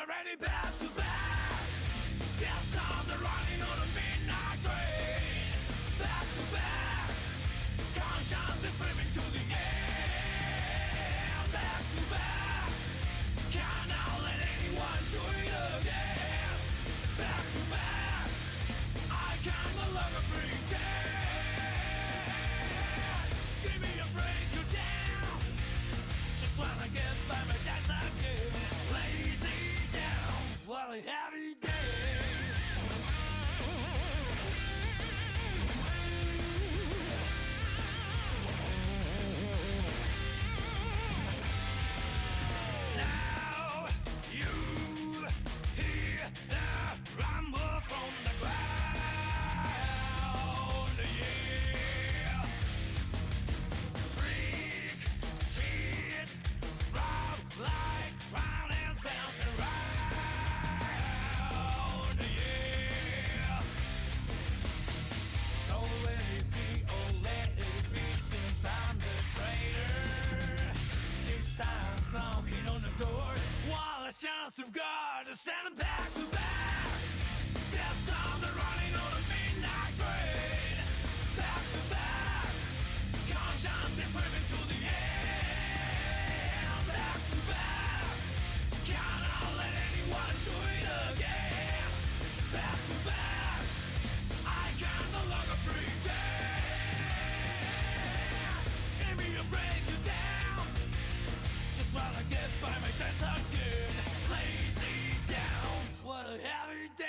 already back to back. Death times are running on a midnight train. Back to back. Conscience is slipping to the air. Back to back. Cannot let anyone do it again. Back to back. I can no longer pretend. Give me a break, you're down. Just wanna get by my dance again. Lazy down. What a heavy day. Now you hear the rumble from the ground, yeah. Trick, cheat, frog like drownings bouncing round, yeah. So let it be, oh let it be, since I'm the traitor. 6 times knocking on the door, while a chance of God is standing back to back. Death times are running on a midnight train. Back to back. Conscience is swimming to the end. Back to back. Cannot let anyone do it again. Back to back. I can no longer pretend. Give me a break, you down. Just wanna get by my dance again. Lazy down. What a heavy day.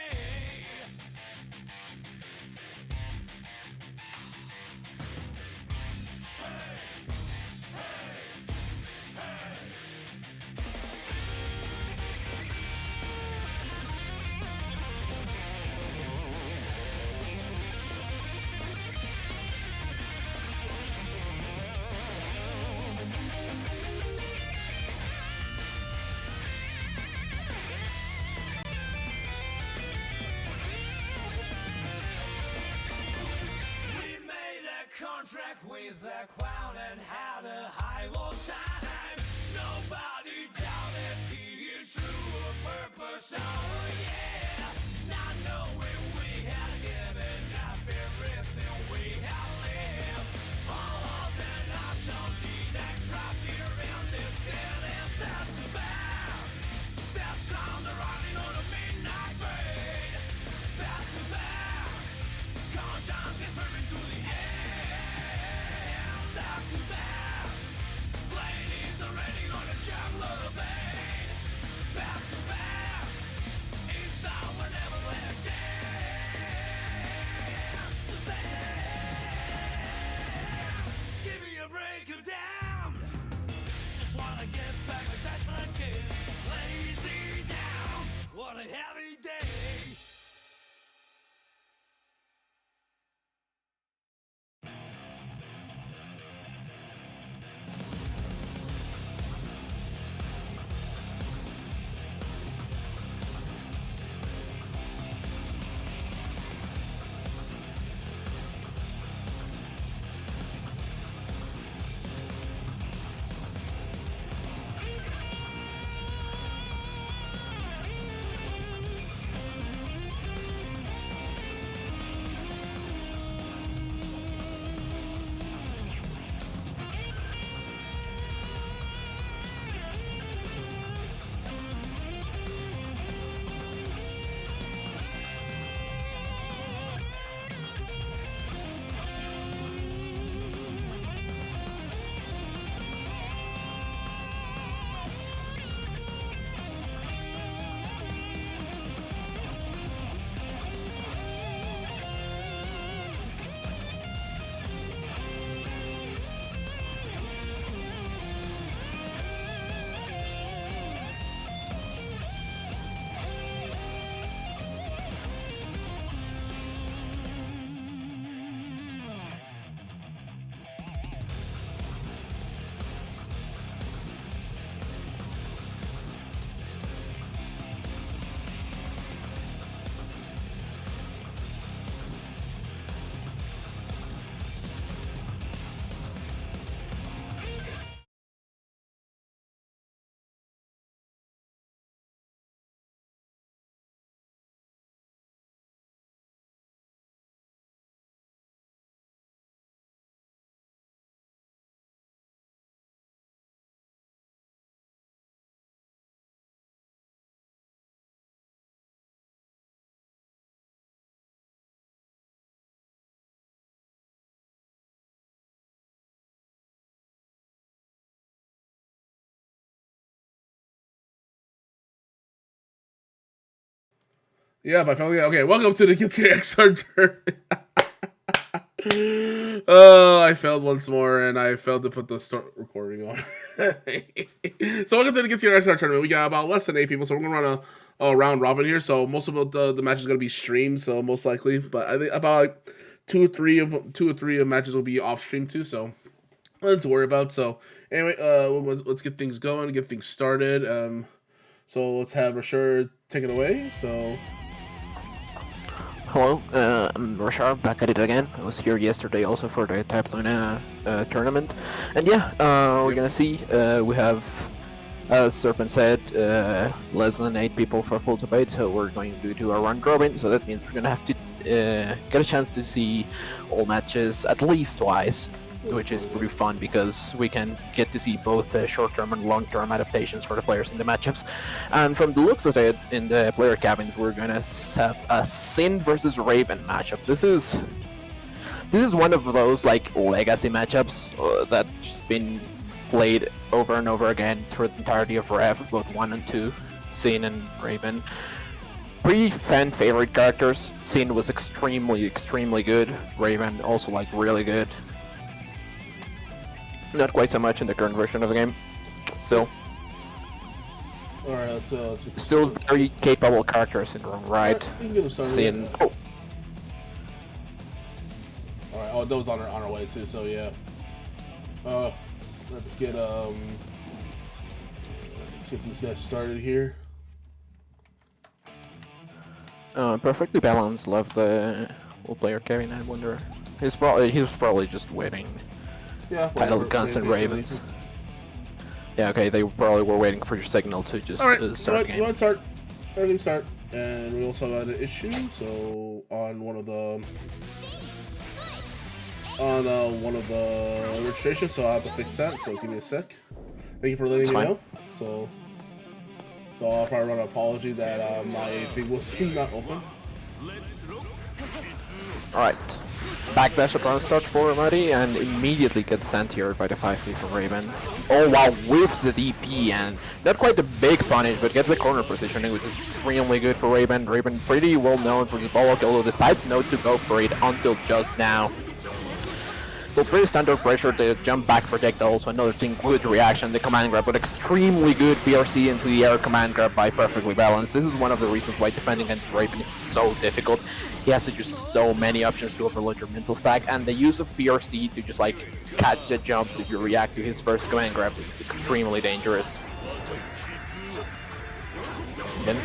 We made a contract with a clown and had a high old time. Nobody doubted he is true of purpose, oh yeah. Not knowing we had given up everything we had lived. All of an option, the extra fear in this dead and back to back. Death times are running on a midnight train. Back to back. Conscience is swimming to the end. Back to back. Blade is already on a juggler vein. Back to back. It's now or never let it to stand. Give me a break, you damn. Just wanna get back my dance again. Lazy down. What a heavy day. Yeah, my family. Okay, welcome to the Xrd Tournament. Oh, I failed once more, and I failed to put the start recording on. So welcome to the Xrd Tournament. We got about less than 8 people, so we're gonna run a round robin here. So most of the matches are gonna be streamed, so most likely. But I think about like two or three of matches will be off stream too. So nothing to worry about. So anyway, let's get things going, get things started. So let's have Xrd take it away. So. Hello, I'm Rashard, back at it again. I was here yesterday also for the Type Luna tournament. And yeah, we're gonna see, we have, as Serpent said, less than 8 people for full debate, so we're going to do a round robin, so that means we're gonna have to get a chance to see all matches at least twice, which is pretty fun because we can get to see both short-term and long-term adaptations for the players in the matchups. And from the looks of it, in the player cabins, we're gonna have a Sin versus Raven matchup. This is one of those like legacy matchups that's just been played over and over again through the entirety of Rev, both 1 and 2, Sin and Raven. Pretty fan favorite characters. Sin was extremely good. Raven also like really good. Not quite so much in the current version of the game. Still. Alright, let's still very capable characters in their own right. Sin. Oh. Alright, oh, those on our way too, so yeah. Let's get these guys started here. Perfectly balanced. Love the old player Kevin. I wonder. He was probably just waiting. Yeah. Title Guns and Ravens. Yeah, okay, they probably were waiting for your signal to just start the game. You want to start? Everything start. And we also had an issue, so on one of the registrations, so I'll have to fix that, so give me a sec. Thank you for letting me know. So I'll probably run an apology that my thing was not open. Alright. Backdash upon start for Muddy and immediately gets sent-tiered by the 5P from Raven. Oh wow, whiffs the DP and not quite the big punish, but gets the corner positioning, which is extremely good for Raven. Raven pretty well known for his bulwark, although decides not to go for it until just now. So pretty standard pressure, the jump back projectile, also another thing, good reaction, the command grab, but extremely good BRC into the air command grab by perfectly balanced. This is one of the reasons why defending against Raven is so difficult. He has to use so many options to overload your mental stack, and the use of BRC to just like catch the jumps if you react to his first command grab is extremely dangerous. Then,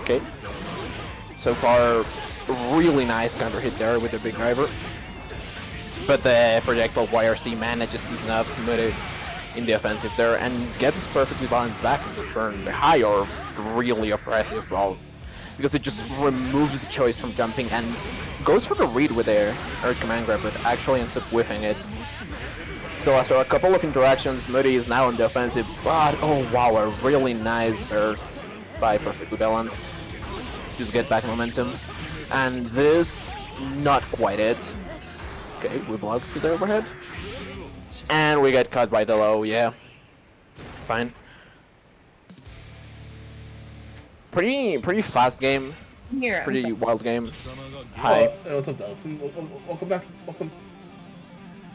okay. So far, really nice counter hit there with the big driver. But the projectile YRC manages to snuff Muddy in the offensive there and gets perfectly balanced back in return. The high orb really oppressive because it just removes the choice from jumping and goes for the read with the air command grab, but actually ends up whiffing it. So after a couple of interactions, Muddy is now on the offensive, but oh wow, a really nice earth by perfectly balanced. Just get back momentum. And this, not quite it. Okay, we blocked with the overhead. And we get caught by the low, yeah. Fine. Pretty fast game. Here, pretty wild game. Hi. Oh, what's up, Delphin? Welcome back. Welcome.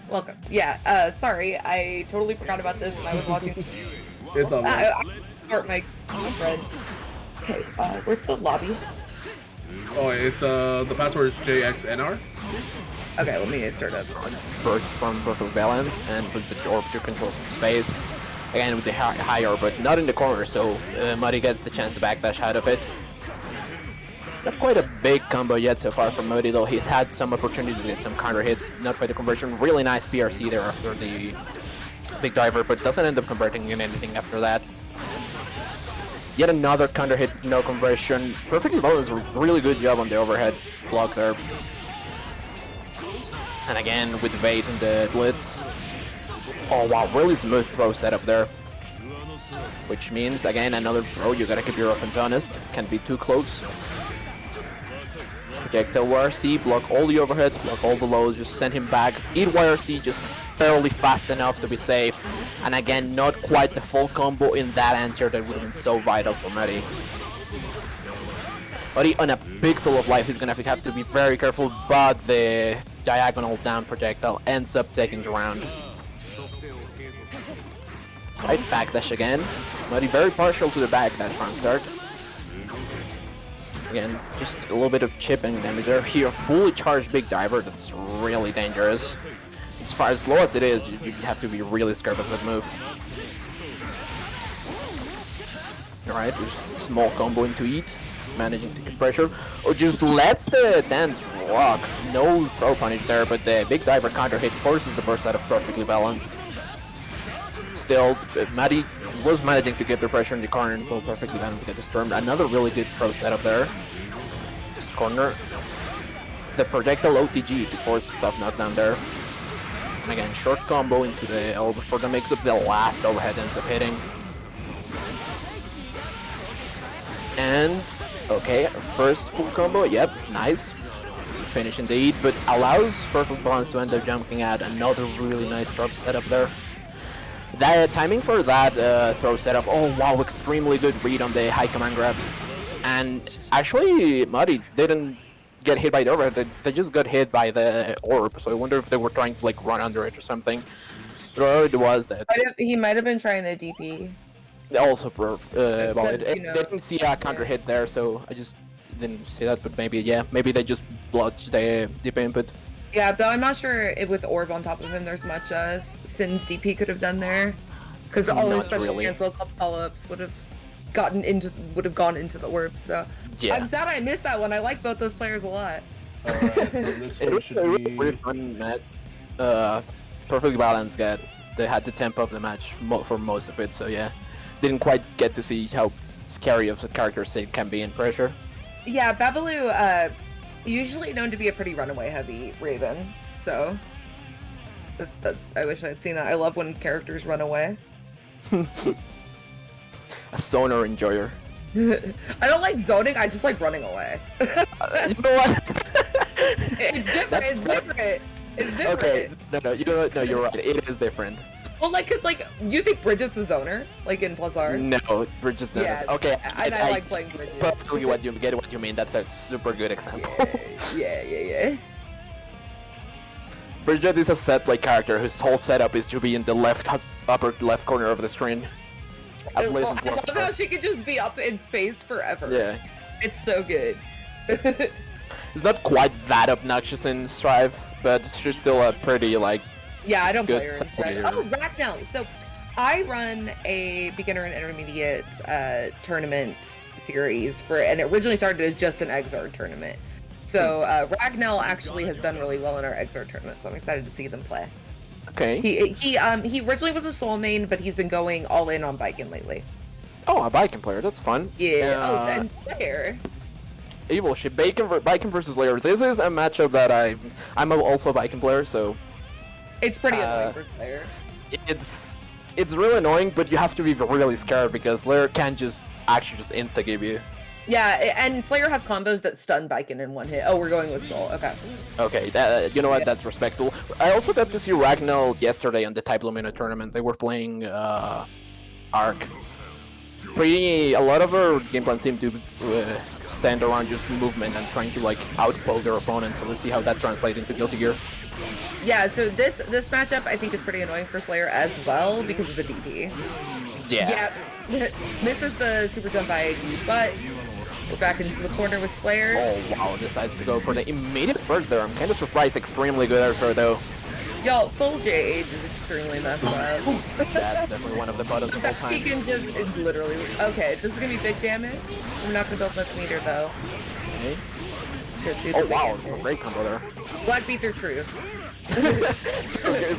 Welcome. Yeah, sorry, I totally forgot about this when I was watching. It's all right. I start my bread. Okay, where's the lobby? Oh, it's the password is JXNR. Okay, let me start up. Burst from perfectly balanced and puts the orb to control some space. Again with the high orb, but not in the corner, so Muddy gets the chance to backdash out of it. Not quite a big combo yet so far from Muddy, though he's had some opportunities to get some counter hits. Not quite a conversion. Really nice PRC there after the big diver, but doesn't end up converting in anything after that. Yet another counter hit, no conversion. Perfectly balanced, really good job on the overhead block there. And again with the bait and the blitz. Oh wow, really smooth throw setup there. Which means, again, another throw, you gotta keep your offense honest. Can't be too close. Projectile YRC, block all the overheads, block all the lows, just send him back. Eat YRC just barely fast enough to be safe. And again, not quite the full combo in that answer that would have been so vital for Muddy. But on a pixel of life, he's gonna have to be very careful, but the diagonal down projectile ends up taking the round. Right, backdash again. Muddy very partial to the backdash round start. Again, just a little bit of chipping damage there. Here, fully charged big diver, that's really dangerous. As far as low as it is, you have to be really scared of that move. Alright, there's a small combo into eat, managing to get pressure. Or just lets the dance rock. No throw punish there, but the big diver counter hit forces the burst out of perfectly balanced. Still, Maddie was managing to get the pressure in the corner until perfectly balanced get disturbed. Another really good throw setup there. Just corner. The projectile OTG to force the soft knockdown there. And again, short combo into the L before the mix up. The last overhead ends up hitting. And, okay, first full combo, yep, nice. Finish indeed, but allows perfect balance to end up jumping at another really nice drop setup there. That timing for that throw setup, oh wow, extremely good read on the high command grab. And actually, Muddy didn't get hit by the overhead, they just got hit by the orb, so I wonder if they were trying to like run under it or something. But it was that. He might have been trying to DP. Also, well, you know, didn't see a counter hit there, so I just didn't see that, but maybe, yeah, maybe they just blodged the DP input. Yeah, though I'm not sure if with Orb on top of him there's much Sin's DP could have done there. Because all his special cancel follow-ups would have gone into the Orb, so yeah. I'm sad I missed that one. I like both those players a lot. Alright, so next It one was should a be... really fun match. Perfectly balanced get. They had the tempo of the match for most of it, so yeah. Didn't quite get to see how scary of a character Sid can be in pressure. Yeah, Babalu, usually known to be a pretty runaway heavy Raven, so I wish I'd seen that. I love when characters run away. A sonar enjoyer. I don't like zoning, I just like running away. You know what? It's different, it's different. It's different. Okay, no, you know what? No, you're right. It is different. Well, like, cause like, you think Bridget's a zoner, like in Plus R? No, we're just not. Yeah, Okay, and I like playing Bridget. Perfectly what you mean. That's a super good example. Yeah. Bridget is a set play character whose whole setup is to be in the upper left corner of the screen. I love how she could just be up in space forever. Yeah. It's so good. It's not quite that obnoxious in Strive, but she's still a pretty, like... Yeah, I don't play Good her in set Strive. player. Oh, Ragnell! So, I run a beginner and intermediate tournament series and it originally started as just an Xrd tournament. So, Ragnell actually has done really well in our Xrd tournament, so I'm excited to see them play. Okay. He originally was a soul main, but he's been going all in on Viking lately. Oh, a Viking player, that's fun. Yeah, and Slayer. Evil shit, Viking versus Slayer. This is a matchup that I'm also a Viking player, so... It's pretty annoying for Slayer. It's really annoying, but you have to be really scared because Slayer can actually just insta-give you. Yeah, and Slayer has combos that stun Viking in one hit. Oh, we're going with Soul. Okay. Okay, you know what? That's respectful. I also got to see Ragnall yesterday on the Type Lumina tournament. They were playing Arc. A lot of our game plans seem to stand around just movement and trying to like outpoke their opponent. So let's see how that translates into Guilty Gear. Yeah, so this matchup I think is pretty annoying for Slayer as well because of the DP. Yeah. Misses the super jump by but we're back into the corner with Slayer. Oh wow, decides to go for the immediate burst there. I'm kind of surprised. Extremely good air throw though. Y'all, Soul's J-Age is extremely messed up. That's definitely one of the buttons of all time. He can just literally. Okay, this is gonna be big damage. We're not gonna build much meter though. Okay. Oh wow, great combo there. Black beats are true.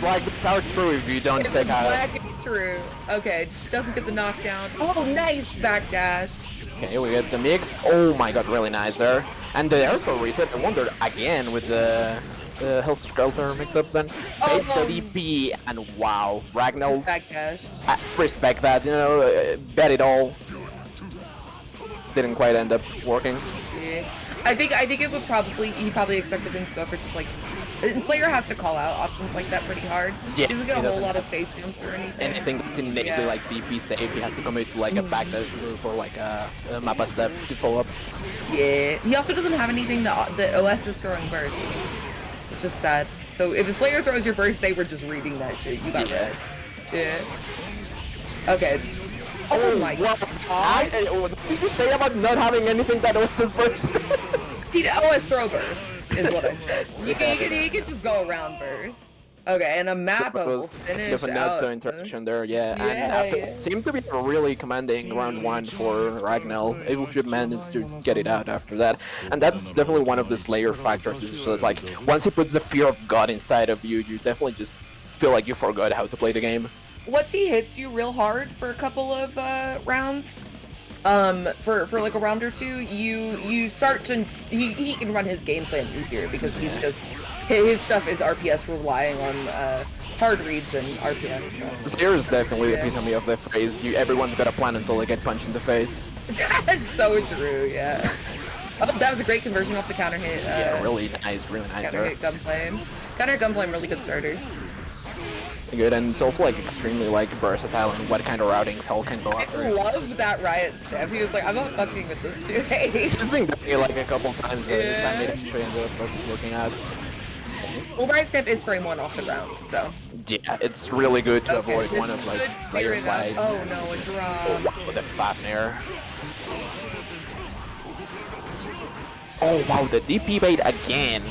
Black beats are true if you don't take out. Black it's true. Okay, doesn't get the knockdown. Oh, nice backdash. Okay, we get the mix. Oh my god, really nice there. And the air throw reset. I wonder again with the Health Skelter mix-up then. It's the DP, and wow, Ragnall. Backdash. Respect that, you know, bet it all. Didn't quite end up working. Yeah. I think it would he probably expected him to go for just like And Slayer has to call out options like that pretty hard. Yeah, He doesn't get he a whole doesn't lot of have face jumps or anything. Anything that's innately Yeah. like DP safe, he has to commit to like a backdash move or like a mappa step to follow up. Yeah. He also doesn't have anything that OS is throwing burst, which is sad. So if a Slayer throws your burst, they were just reading that shit. You got red. Yeah. Okay. Oh my god. What did you say about not having anything that was his burst? He always throw burst, is what I said. He can just go around burst. Okay, and a map So it will was finish different out. notes of interaction there, yeah. And Yeah, after, yeah. seemed to be really commanding round 1 for Ragnar. Evil Ship managed to get it out after that. And that's definitely one of the Slayer factors. Is just like, once he puts the fear of God inside of you, you definitely just feel like you forgot how to play the game. Once he hits you real hard for a couple of rounds, for like a round or two, you start to he can run his game plan easier because he's just his stuff is RPS relying on hard reads and RPS. So. Slayer is definitely the epitome of the phrase, everyone's got a plan until they get punched in the face. That's so true. Yeah. Oh, that was a great conversion off the counter hit. Yeah, really nice Counter there. hit gunplay. Counter gunplay, really good starter. Good, and it's also like extremely like versatile in what kind of routings Hell can go I after. love that riot step. He was like, I'm not fucking with this dude. Hey. He's been doing it like a couple times, but this time it actually ended up looking at. Well, riot step is frame 1 off the ground, so. Yeah, it's really good to Okay, avoid this one of should like clear Slayer it up. slides. Oh no, it's wrong. With a Fafnir. Oh wow, the DP bait again.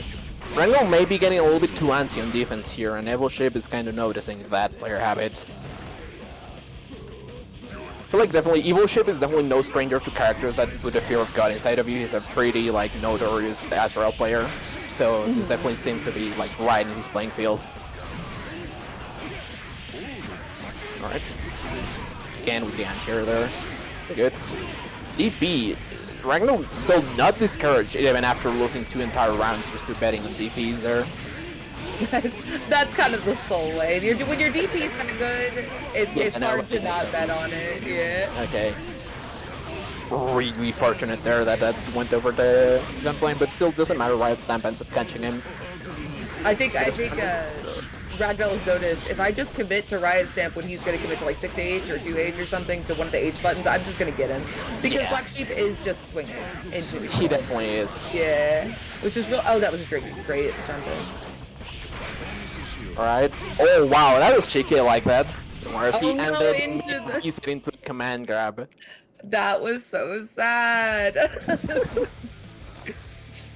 Rangel may be getting a little bit too antsy on defense here, and Evil Shape is kind of noticing that player habit. I feel like definitely Evil Shape is definitely no stranger to characters that put the fear of God inside of you. He's a pretty like notorious Azrael player, so this definitely seems to be like right in his playing field. All right, again with the anti-air there, good. DP. Ragnar still not discouraged even after losing 2 entire rounds just to betting on DPs there. That's kind of the soul way. When your DP's that good, it's hard to not bet on it. Yeah. Okay. Really fortunate there that went over the gunplane, but still doesn't matter. Riot Stamp ends up catching him. I think Ragdoll has noticed if I just commit to Riot Stamp when he's going to commit to like 6H or 2H or something to one of the H buttons, I'm just going to get him. Because Yeah. Black Sheep is just swinging into the He definitely is. Yeah. Which is real. Oh, that was a great jump in. Alright. Oh wow, that was cheeky like that. Whereas he Oh, no, ended into the- he's into a command grab. That was so sad.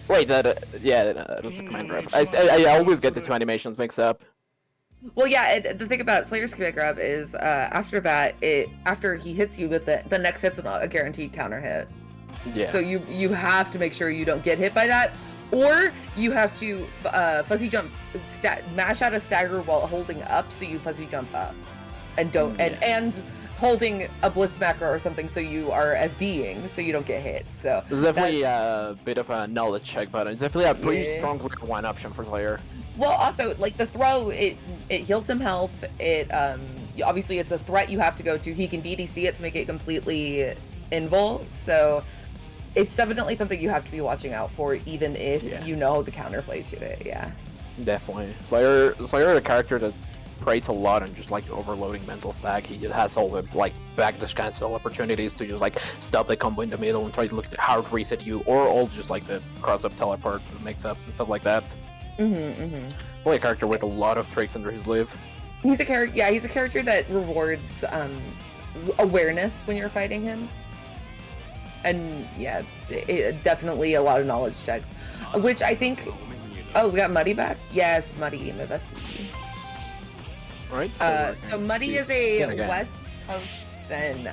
Wait, that was a command grab. I always get the 2 animations mixed up. Well, yeah, the thing about Slayer's commit grab is after that, after he hits you with it, the next hit's a guaranteed counter hit. Yeah. So you have to make sure you don't get hit by that, or you have to fuzzy jump, mash out a stagger while holding up, so you fuzzy jump up, and don't and holding a blitzmacker or something, so you are FDing, so you don't get hit. So It's definitely a bit of a knowledge check button. It's definitely a pretty Yeah. strong one option for Slayer. Well, also, like, the throw, it heals him health. It, obviously, it's a threat you have to go to. He can DDC it to make it completely invul, so it's definitely something you have to be watching out for, even if you know the counterplay to it, yeah. Definitely. Slayer is a character that preys a lot on just, like, overloading mental stack. He just has all the, like, backdash cancel opportunities to just, like, stop the combo in the middle and try to look to hard reset you, or all just, like, the cross-up teleport mix-ups and stuff like that. Probably a character with a lot of tricks under his sleeve. He's a character, he's a character that rewards awareness when you're fighting him. And yeah, definitely a lot of knowledge checks, which I think. Oh, we got Muddy back. Yes, Muddy, my bestie. Right. So Muddy is a West Coast Sin.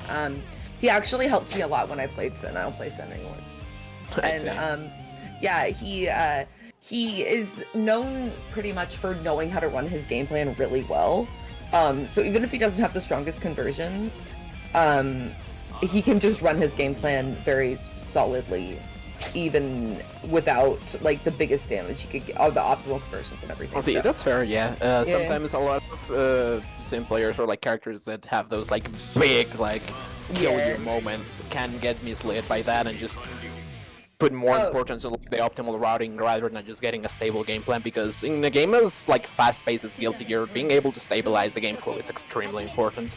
He actually helped me a lot when I played Sin. I don't play Sin anymore. And yeah, he is known pretty much for knowing how to run his game plan really well. So even if he doesn't have the strongest conversions, he can just run his game plan very solidly, even without like the biggest damage he could get, all the optimal conversions and everything. See, so. that's fair, yeah. Sometimes a lot of sim players or like characters that have those like big like kill you moments can get misled by that and just put more Oh. importance on like, the optimal routing rather than just getting a stable game plan, because in a game as like fast-paced as Guilty Gear, being able to stabilize the game flow is extremely important.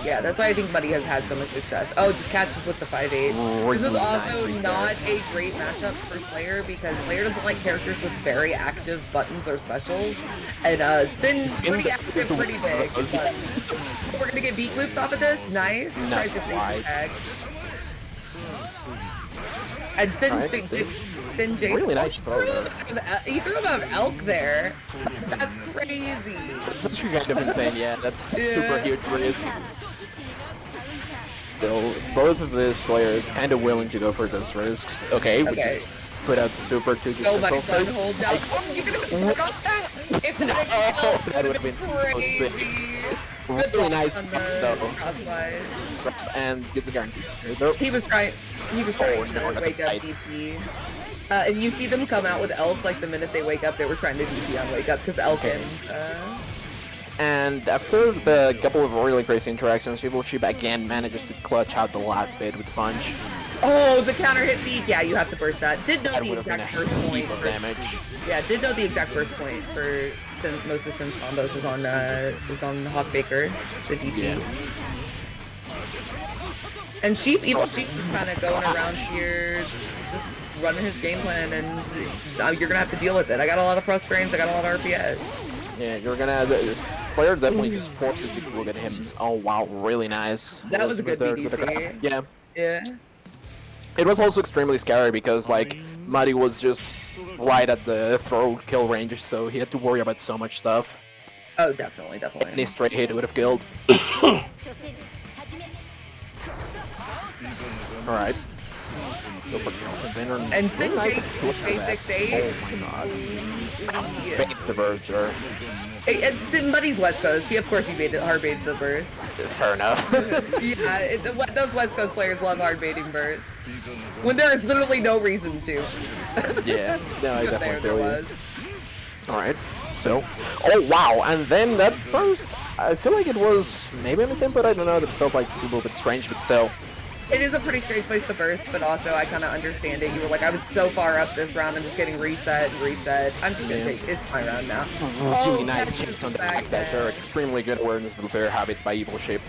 Yeah, that's why I think Buddy has had so much success. Oh, just catches with the 5-8. This is Really also nice not a great matchup for Slayer because Slayer doesn't like characters with very active buttons or specials. And Sin's pretty active, pretty big. But we're gonna get beat loops off of this. Nice. Not Tries to quite. tag. And Sin Jason. Really nice throw there. He threw him out of elk there. That's crazy. That's kind of insane, yeah. That's a super huge risk. Still, both of these players kind of willing to go for those risks. Okay, we just put out the super to just Oh my control god, space. hold down. Oh, you gonna work that? If That would have been so sick. Really nice pass though. And gets a guarantee. He was trying to wake up DP. If you see them come out with Elk, like the minute they wake up, they were trying to DP on wake up because Elk And after the couple of really crazy interactions, Evil Sheep again manages to clutch out the last bit with the punch. Oh, the counter hit beat. Yeah, you have to burst that. Did know That the would have been a exact first point heap of for damage. Yeah, did know the exact first point for most of Sin's combos is on Hawk Baker, the DP. Yeah. And Evil Sheep is kind of going around here, just running his game plan, and you're gonna have to deal with it. I got a lot of plus frames, I got a lot of RPS. Yeah, you're gonna. Slayer definitely just forces you to look at him. Oh wow, really nice. That was a good with the BDC. grab. Yeah. Yeah. It was also extremely scary because like Muddy was just right at the throw kill range, so he had to worry about so much stuff. Oh, definitely. Any straight hit would have killed. Alright. Go for And Sin nice J68. Oh my god. Baits the burst there. It's Sin Buddy's West Coast. Of course he hard baited the burst. Fair enough. Yeah, those West Coast players love hard baiting burst. When there is literally no reason to. Yeah, no, I definitely there feel you. was. Alright, still. Oh wow, and then that burst, I feel like it was maybe a misinput, I don't know, that felt like a little bit strange, but still. It is a pretty strange place to burst, but also I kind of understand it. You were like, I was so far up this round, I'm just getting reset and reset. I'm just gonna take it's my round now. Really nice that's checks on the back backdash there. Extremely good awareness of the player habits by Evil Shape.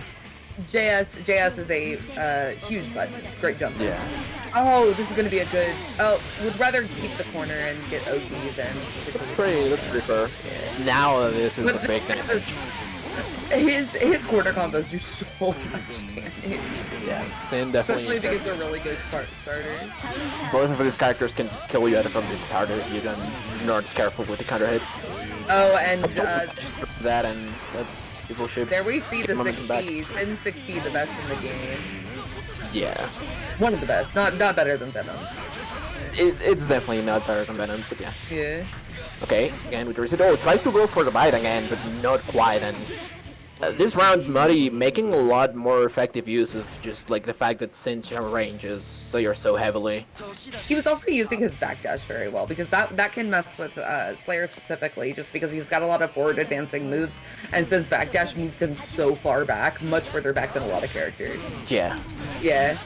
JS is a huge button. Great jump. Yeah. Oh, this is gonna be a good. Oh, would rather keep the corner and get OG than. That's pretty fair. Yeah. Now this is a big damage. His corner combos do so much damage. Yeah, Sin definitely. Especially if he gets a really good starter. Both of his characters can just kill you out from the starter if you're not careful with the counter hits. Oh, and that and that's Evil Shape. there we see the momentum back. 6P. Sin 6P, the best in the game. Yeah. One of the best, not better than Venom. It's definitely not better than Venom, but yeah. Yeah. Okay, again with the reset. Oh, tries to go for the bite again, but not quite. And this round, Muddy making a lot more effective use of just like the fact that since your range is so heavily. He was also using his backdash very well because that can mess with Slayer specifically, just because he's got a lot of forward advancing moves, and since backdash moves him so far back, much further back than a lot of characters. Yeah. Yeah.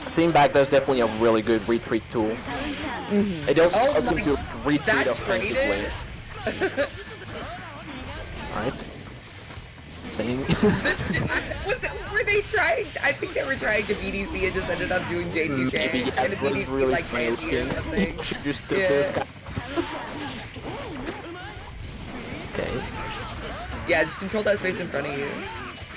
Seeing back, that's definitely a really good retreat tool. It also allows him to retreat that offensively. Alright. Were they trying? I think they were trying to BDC and just ended up doing J2K. Maybe, yeah, and it was BDC really like Mandy or something. Should just do this, guys. Okay. Yeah, just control that space in front of you.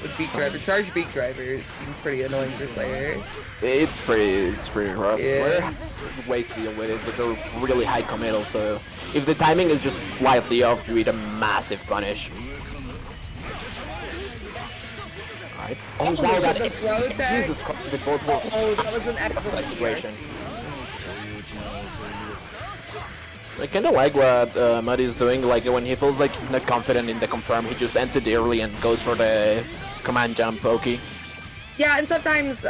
With Beak Driver. Charge Beak Driver. It seems pretty annoying for Slayer. It's pretty rough. Yeah. Slayer has ways to deal with it, but they're really high committal, so if the timing is just slightly off, you eat a massive punish. Alright. Oh wow, that the throw tag. Jesus Christ, it both works. Oh, that was an excellent Situation. I kinda like what Muddy is doing, like when he feels like he's not confident in the confirm, he just ends it early and goes for the command jump pokey. Yeah, and sometimes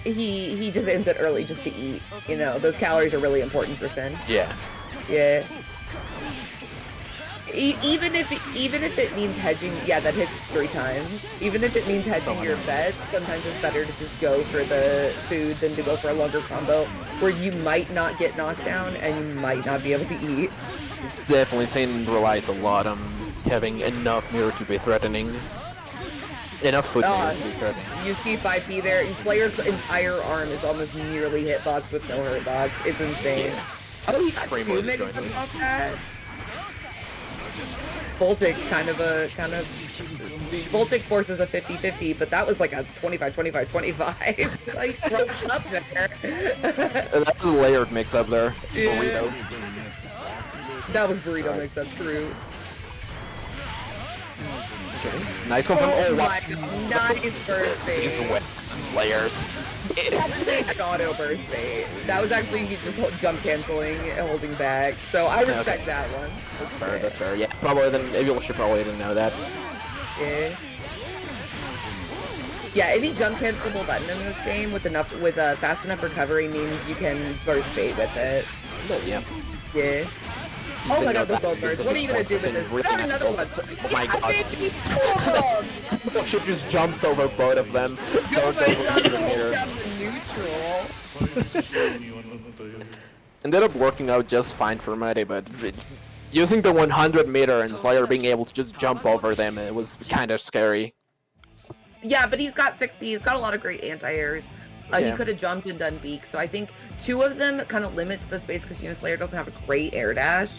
he just ends it early just to eat. You know, those calories are really important for Sin. Yeah. Yeah. Even if it means hedging, yeah, that hits 3 times. Even if it means hedging your bets, sometimes it's better to just go for the food than to go for a longer combo where you might not get knocked down and you might not be able to eat. Definitely, Sin relies a lot on having enough mirror to be threatening. Enough food mirror to be threatening. You see 5P there, and Slayer's entire arm is almost nearly hitbox with no hurtbox. It's insane. Yeah. Oh, he got 2 mix-ups off that? Voltic Voltic forces a 50-50, but that was like a 25-25-25. Like, throws up there. That was a layered mix-up there. Yeah. Burrito. That was burrito mix-up, true. Okay. Nice confirm. Oh wow. my god, nice burst bait. These West Coast players. It's actually an auto burst bait. That was actually just jump canceling and holding back, so I respect that one. That's fair, that's fair. Yeah, probably didn't, maybe should probably didn't know that. Yeah. Yeah, any jump cancelable button in this game with fast enough recovery means you can burst bait with it. But, yeah. Yeah. Oh my god, the both birds. What are you gonna do with this? Really Got another one. Oh my god. The ship just jumps over both of them. Go Don't over the hold mirror. down the neutral. Ended up working out just fine for Muddy, but using the 100 meter and Slayer being able to just jump over them, it was kind of scary. Yeah, but he's got 6P. He's got a lot of great anti-airs. He Yeah. could have jumped and done beak, so I think 2 of them kind of limits the space because Slayer doesn't have a great air dash.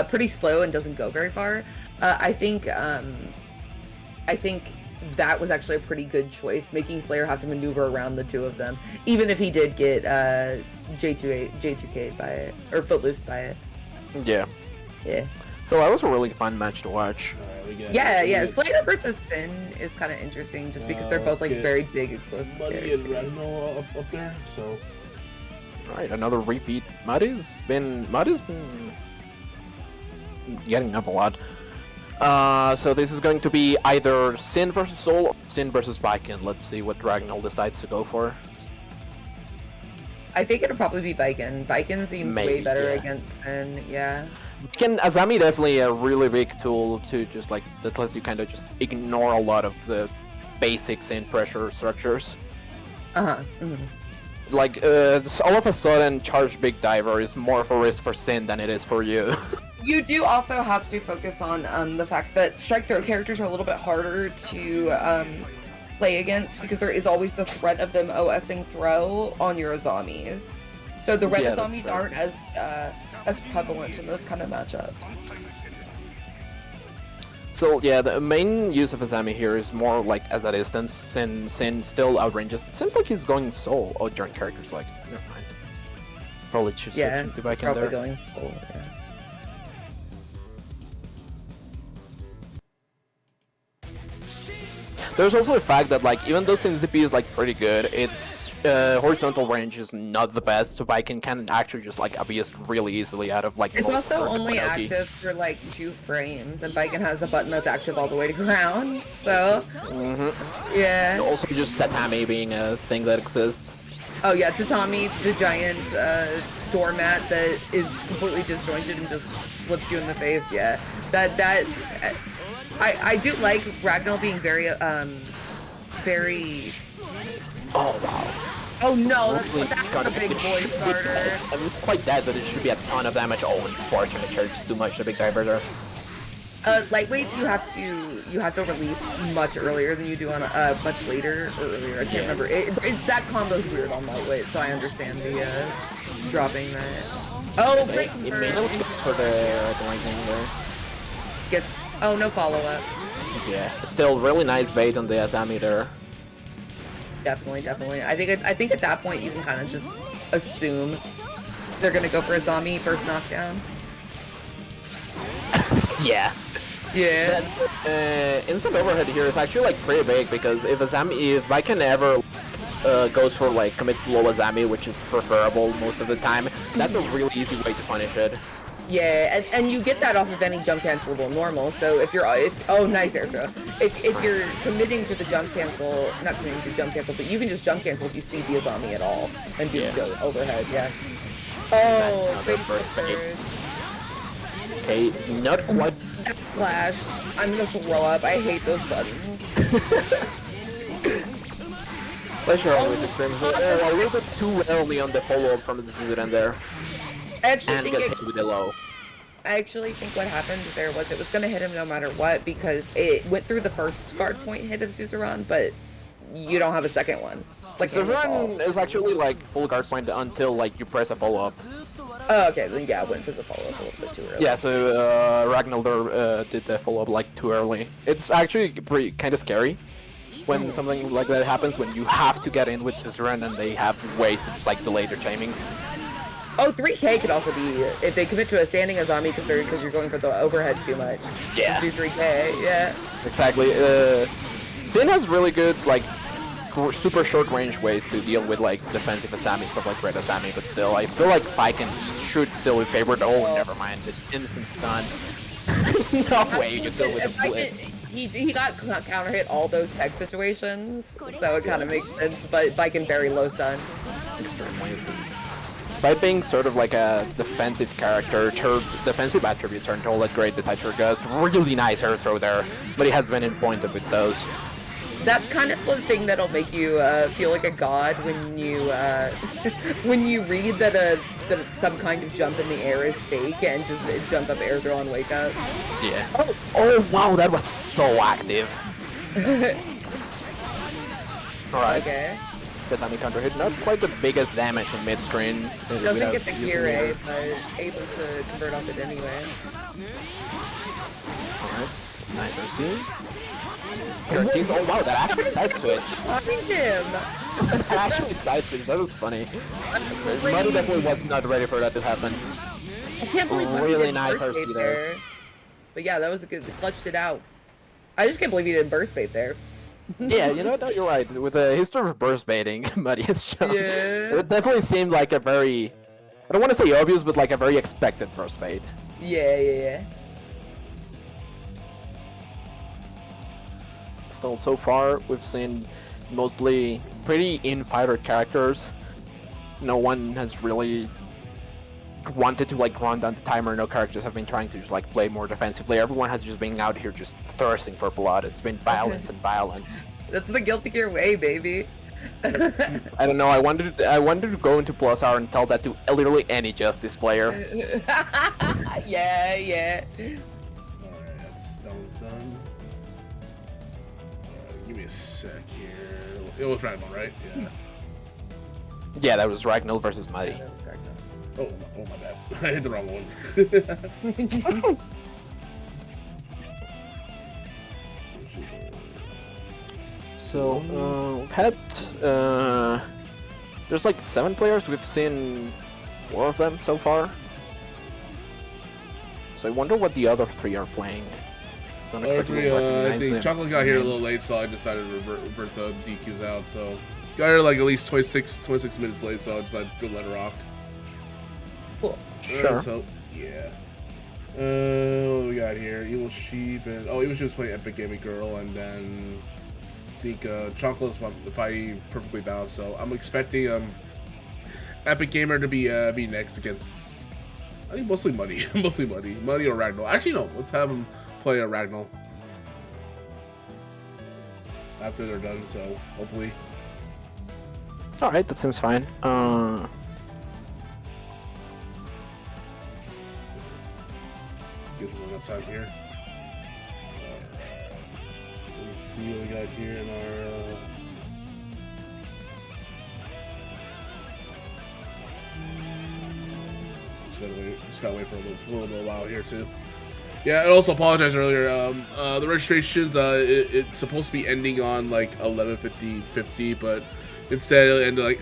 Pretty slow and doesn't go very far. I think that was actually a pretty good choice, making Slayer have to maneuver around the 2 of them, even if he did get J2K by it, or Footloose by it. Yeah. Yeah. So that was a really fun match to watch. Yeah. Slayer versus Sin is kind of interesting, just because they're both like very big explosive Muddy and Ragnall up there, so. Right, another repeat. Muddy's been getting up a lot. So this is going to be either Sin versus Soul or Sin versus Baiken. Let's see what Ragnall decides to go for. I think it'll probably be Baiken. Baiken seems way better against Sin, yeah. Azami definitely a really big tool to just like that lets you kind of just ignore a lot of the basic Sin pressure structures. Like all of a sudden, Charge Big Diver is more of a risk for Sin than it is for you. You do also have to focus on the fact that strike throw characters are a little bit harder to play against because there is always the threat of them OSing throw on your Azamis. So the red Azamis aren't as prevalent in those kind of matchups. So yeah, the main use of Azami here is more like at a distance. Sin still outranges. It seems like he's going Soul. Oh, during characters like never mind. Probably choose switching to Baiken probably there. going Soul. Yeah. There's also the fact that like even though Sin's DP is like pretty good, its horizontal range is not the best, so Baiken can actually just like abuse really easily out of like. It's also only active for like 2 frames, and Baiken has a button that's active all the way to ground. So yeah. Also just Tatami being a thing that exists. Oh yeah, Tatami, the giant doormat that is completely disjointed and just flips you in the face. Yeah, that. I do like Ragnall being very. Oh wow. Oh no, that's a big boy starter. I'm quite dead, but it should be a ton of damage. Oh, unfortunate, charges too much. The big diver there. Lightweights you have to release much earlier than you do on much later or earlier. I can't remember. That combo's weird on lightweight, so I understand the dropping that. Oh, great convert. For the lightning there. Gets. Oh, no follow up. Yeah, still really nice bait on the Azami there. Definitely. I think at that point you can kind of just assume they're gonna go for a zombie first knockdown. Yeah. Yeah. Instant overhead here is actually like pretty big because if Baiken ever goes for like commits to low Azami, which is preferable most of the time, that's a really easy way to punish it. Yeah, and you get that off of any jump cancelable normal. So if nice air throw. If you're committing to the jump cancel, not committing to jump cancel, but you can just jump cancel if you see the Azami at all and do go overhead. Yeah. Oh, big first bait. Okay, not quite Clash. I'm gonna throw up. I hate those buttons. Flash are always extreme. A little bit too early on the follow-up from the Xrd there. I actually And think gets hit with the low. I actually think what happened there was it was going to hit him no matter what because it went through the first guard point hit of Suzerain, but you don't have a second one. It's like Suzerain is actually like full guard point until like you press a follow-up. Oh, okay, then yeah, I went for the follow-up a little bit too early. Yeah, so Ragnar did the follow-up like too early. It's actually pretty kind of scary when something like that happens, when you have to get in with Suzerain and they have ways to just like delay their timings. Oh, 3K could also be if they commit to a standing Azami because you're going for the overhead too much. Yeah. Just do 3K, yeah. Exactly. Sin has really good like super short range ways to deal with like defensive Asami, stuff like red Asami, but still I feel like Baiken should still be favored. Oh, never mind, the instant stun. No way you can deal with the blitz. He got counter hit all those tech situations, so it kind of makes sense, but Baiken very low stun. Extremely. Despite being sort of like a defensive character, her defensive attributes aren't all that great besides her gust. Really nice air throw there, but he has been in point with those. That's kind of the thing that'll make you feel like a god when you when you read that some kind of jump in the air is fake and just jump up air throw and wake up. Yeah. Oh wow, that was so active. Alright. Okay. The dummy counter hit, not quite the biggest damage in mid screen. Doesn't get the gear A, but able to convert off it anyway. Alright. Nice RC. Oh wow, that actually side switch. Find him! That actually side switch, that was funny. Muddy definitely was not ready for that to happen. I can't believe he really didn't nice burst RC bait there. But yeah, that was a good, clutched it out. I just can't believe he didn't burst bait there. Yeah, you know, no, you're right. With a history of burst baiting, Muddy has shown. Yeah. It definitely seemed like a very, I don't want to say obvious, but like a very expected burst bait. Yeah. Still, so far, we've seen mostly pretty in-fighter characters. No one has really wanted to like run down the timer. No characters have been trying to just like play more defensively. Everyone has just been out here just thirsting for blood. It's been violence and violence. That's the Guilty Gear way, baby. I don't know. I wanted to go into Plus Hour and tell that to literally any Justice player. Yeah. Alright, that was done. Give me a sec here. It was Ragnar, right? Yeah. Yeah, that was Ragnar versus Muddy. Oh my bad. I hit the wrong one. So, we've had, there's like 7 players, we've seen 4 of them so far. So I wonder what the other 3 are playing. Don't exactly I recognize think them. Chocolate got here a little late, so I decided to revert the DQs out, so... Got here like at least 26 minutes late, so I decided to let her rock. Cool. Sure. So, yeah. What do we got here? Evil Sheep, and... Oh, Evil Sheep was playing Epic Gaming Girl, and then... I think Chocolate's fighting perfectly balanced, so I'm expecting Epic Gamer to be next against... I think mostly Muddy. Mostly Muddy. Muddy or Ragnar. Actually, no. Let's have him play a Ragnar. After they're done, so hopefully... Alright, that seems fine. Gives us enough time here. Let me see what we got here in our... Just gotta wait for a little while here too. Yeah, and also apologize earlier. The registrations it's supposed to be ending on like 11:50, but instead it ended like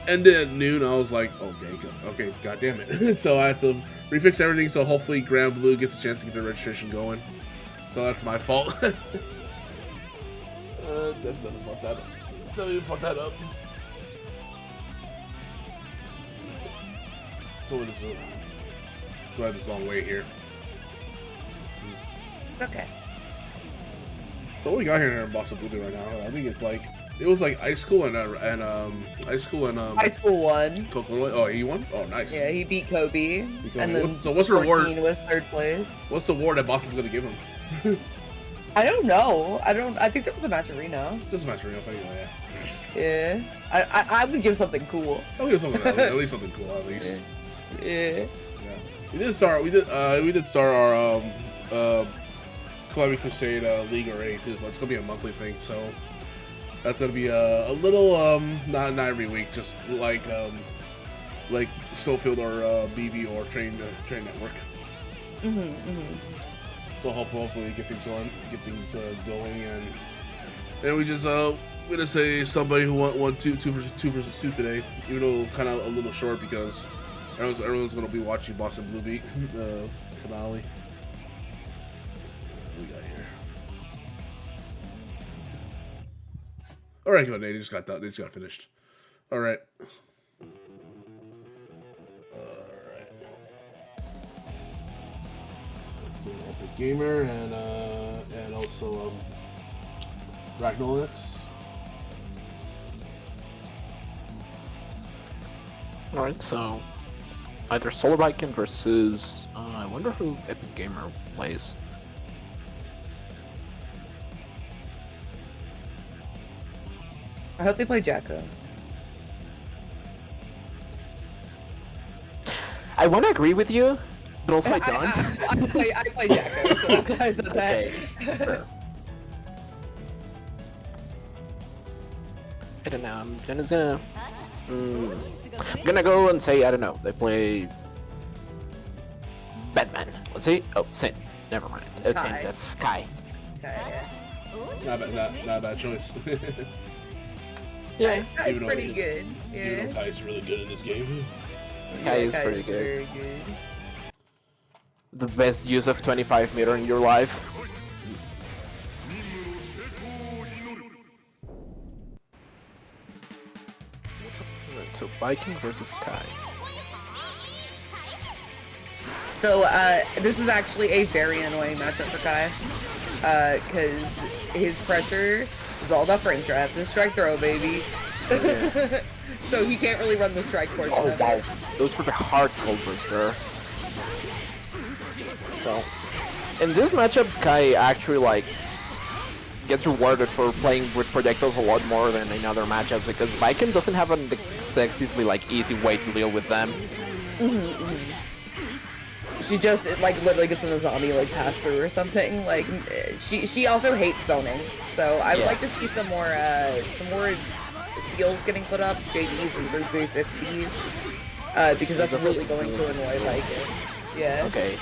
ended at noon. I was like, okay, god damn it. So I had to refix everything. So hopefully Grand Blue gets a chance to get the registration going. So that's my fault. Definitely fucked that up. Definitely fucked that up. So it is. So I have this long wait here. Okay. So what we got here in Bossa Blue right now? I think it's like It was like Ice School and Ice School and High school won. Coca-Cola. Oh, he won. Oh, nice. Yeah, he beat Kobe. And then What's the reward? 14 was third place. What's the award that Boston's gonna give him? I don't know. I think there was a match arena. Just a match arena, anyway. Yeah. I would give something cool. I'll give something at least something cool at least. Yeah. We did start our Calamity Crusade League already too. But it's gonna be a monthly thing, so that's gonna be a little not every week, just like Snowfield or BB or Train Network. So hopefully get things going, and then we just we're gonna say somebody who won two versus two today, even though it was kind of a little short because everyone's gonna be watching Boston Blue Beat finale. What we got here? All right, good. They just got done. They just got finished. All right. Let's do Epic Gamer and also Ragnarok. Alright, so either Solar Viking versus I wonder who Epic Gamer plays. I hope they play Jacko. I want to agree with you, but also I don't. I play Jacko, so that's why I said that. Okay. I don't know. I'm gonna go and say I don't know. They play Batman. Let's see. Oh, Saint. Never mind. It's Saint Death. Kai. Okay. Not a bad choice. Yeah. Kai's pretty good. Yeah. Even though Kai's really good in this game. Kai is pretty good. Very good. The best use of 25 meter in your life. So Viking versus Kai. So this is actually a very annoying matchup for Kai, because his pressure is all about frame traps. His strike throw, baby. Yeah. So he can't really run the strike portion Oh of wow, it. those were the hard covers there. So, in this matchup, Kai actually like gets rewarded for playing with projectiles a lot more than in other matchups because Viking doesn't have a excessively like easy way to deal with them. She just like literally gets in a zombie like pass through or something. Like she also hates zoning. So I would like to see some more seals getting put up, JDs and 360s, because that's really going to annoy Viking. Yeah. Okay.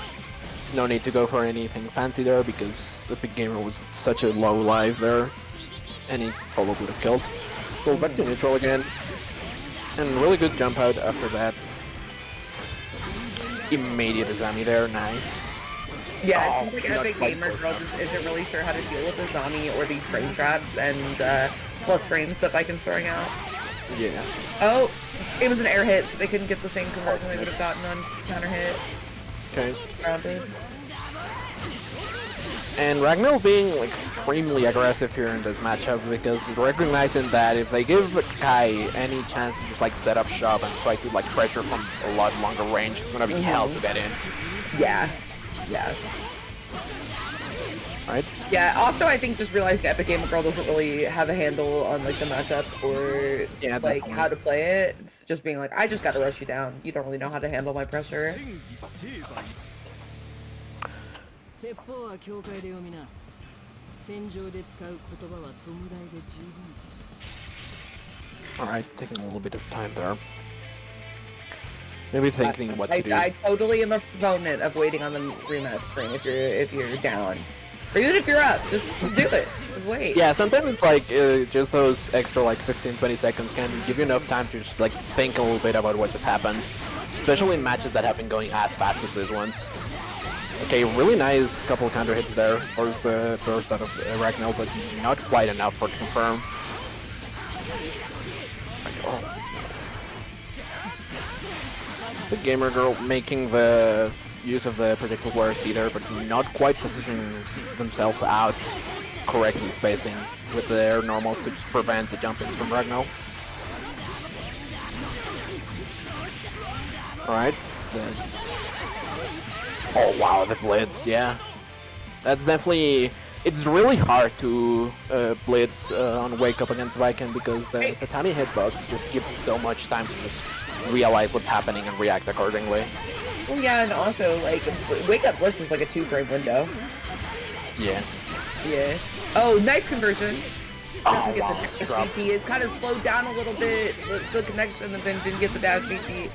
No need to go for anything fancy there because the big gamer was such a low life there. Just any follow would have killed. So back to neutral again. And really good jump out after that. Immediate Azami there, nice. Yeah, it seems like Epic Gamer Girl just isn't really sure how to deal with the zombie or these frame traps and plus frames that Viking's throwing out. Yeah. Oh, it was an air hit, so they couldn't get the same conversion they would have gotten on counter hit. Okay. Grounded. And Ragnar being extremely aggressive here in this matchup because recognizing that if they give Kai any chance to just like set up shop and try to like pressure from a lot longer range, it's gonna be hell to get in. Yeah. Yeah. Right? Yeah, also I think just realizing Epic Gamer Girl doesn't really have a handle on like the matchup or like definitely. how to play it. It's just being like, I just gotta rush you down. You don't really know how to handle my pressure. Alright, taking a little bit of time there. Maybe thinking what to do. I totally am a proponent of waiting on the rematch screen if you're down. Or even if you're up, just do it. Just wait. Yeah, sometimes like just those extra like 15-20 seconds can give you enough time to just like think a little bit about what just happened. Especially in matches that have been going as fast as these ones. Okay, really nice couple of counter hits there. First the burst out of Ragnar, but not quite enough for it to confirm. The gamer girl making the use of the predictable warrior there, but not quite positioning themselves out. correctly spacing with their normals to prevent the jump-ins from Ragnar. Alright. Oh wow, the blitz, yeah. That's definitely... It's really hard to blitz on Wake Up against Viking because the tiny hitbox just gives you so much time to just realize what's happening and react accordingly. Well, yeah, and also, like, Wake Up Blitz is like a 2-frame window. Yeah. Yeah. Oh, nice conversion. Doesn't wow. get the dash VP. It kind of slowed down a little bit, the connection, and then didn't get the dash VP.